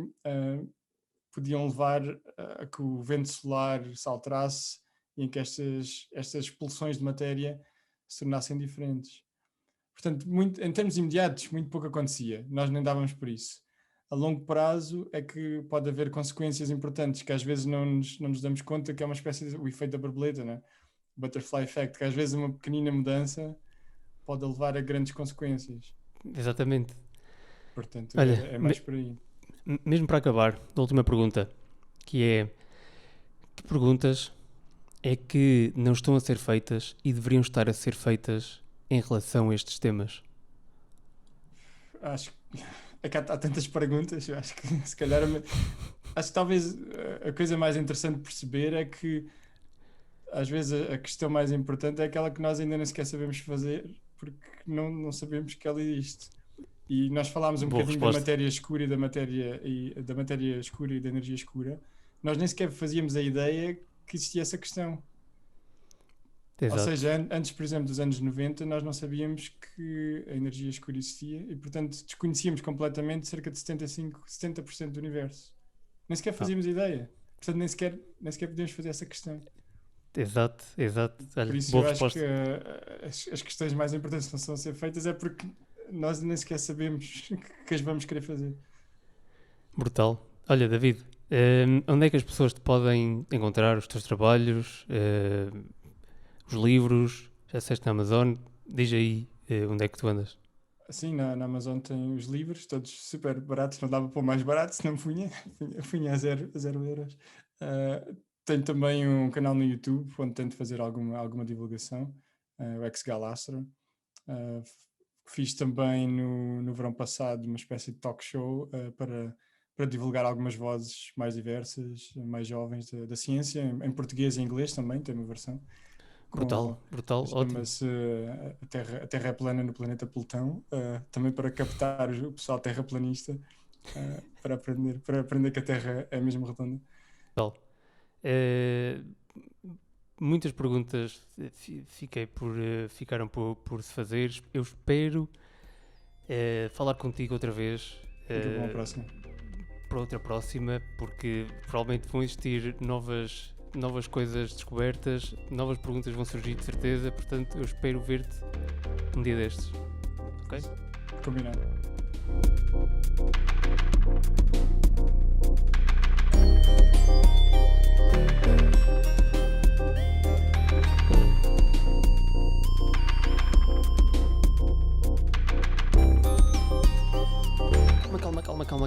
podiam levar a que o vento solar se alterasse e em que estas expulsões de matéria se tornassem diferentes. Portanto, em termos imediatos, muito pouco acontecia. Nós nem dávamos por isso. A longo prazo é que pode haver consequências importantes que às vezes não nos damos conta, que é uma espécie de o efeito da borboleta, né? O butterfly effect, que às vezes uma pequenina mudança pode levar a grandes consequências. Exatamente. Portanto, Olha, é mais por aí. Mesmo para acabar, a última pergunta, que é: que perguntas é que não estão a ser feitas e deveriam estar a ser feitas em relação a estes temas? Acho que há tantas perguntas, eu acho que se calhar acho que talvez a coisa mais interessante de perceber é que às vezes a questão mais importante é aquela que nós ainda nem sequer sabemos fazer, porque não sabemos que ela existe. E nós falámos um Boa bocadinho resposta. da matéria escura e da matéria escura e da energia escura. Nós nem sequer fazíamos a ideia que existia essa questão. Ou Exato. seja, antes, por exemplo, dos anos 90, nós não sabíamos que a energia escura existia e, portanto, desconhecíamos completamente cerca de 70% do universo. Nem sequer fazíamos ideia. Portanto, nem sequer podíamos fazer essa questão. Exato. Por Olha, isso boa eu acho que resposta. as questões mais importantes que não estão a ser feitas é porque nós nem sequer sabemos que as vamos querer fazer. Brutal. Olha, David, onde é que as pessoas te podem encontrar os teus trabalhos, os livros? Já disseste na Amazon, diz aí onde é que tu andas. Assim, na Amazon tem os livros, todos super baratos, não dava para o mais barato, senão punha a zero euros. Tenho também um canal no YouTube onde tento fazer alguma divulgação, o Ex-Galastro. Fiz também no verão passado uma espécie de talk show para divulgar algumas vozes mais diversas, mais jovens da ciência, em português e inglês também, tem uma versão. Brutal, ótimo. Chama-se a Terra é plana no planeta Plutão, também para captar o pessoal terraplanista, para aprender que a Terra é mesmo redonda. Brutal. Muitas perguntas ficaram por se fazer. Eu espero falar contigo outra vez. Fica para uma próxima. Para outra próxima, porque provavelmente vão existir novas coisas descobertas, novas perguntas vão surgir de certeza, portanto eu espero ver-te um dia destes. Ok? Combinado.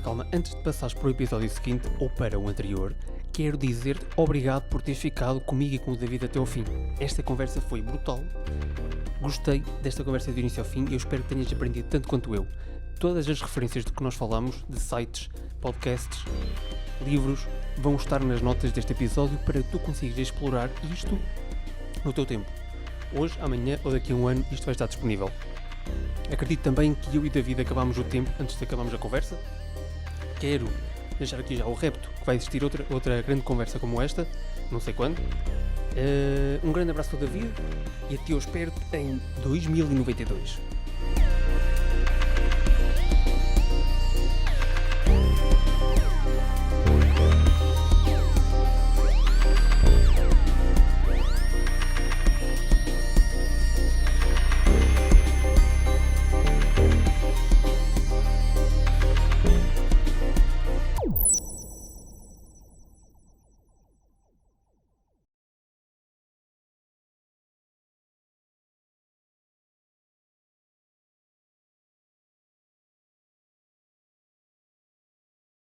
Calma. Antes de passares para o episódio seguinte ou para o anterior, quero dizer-te obrigado por teres ficado comigo e com o David até ao fim. Esta conversa foi brutal. Gostei desta conversa do início ao fim e eu espero que tenhas aprendido tanto quanto eu. Todas as referências de que nós falamos, de sites, podcasts, livros, vão estar nas notas deste episódio para que tu consigas explorar isto no teu tempo. Hoje, amanhã ou daqui a um ano isto vai estar disponível. Acredito também que eu e David acabámos o tempo antes de acabarmos a conversa. Quero deixar aqui já o repto que vai existir outra grande conversa como esta, não sei quando. Um grande abraço ao David e a ti eu espero em 2092.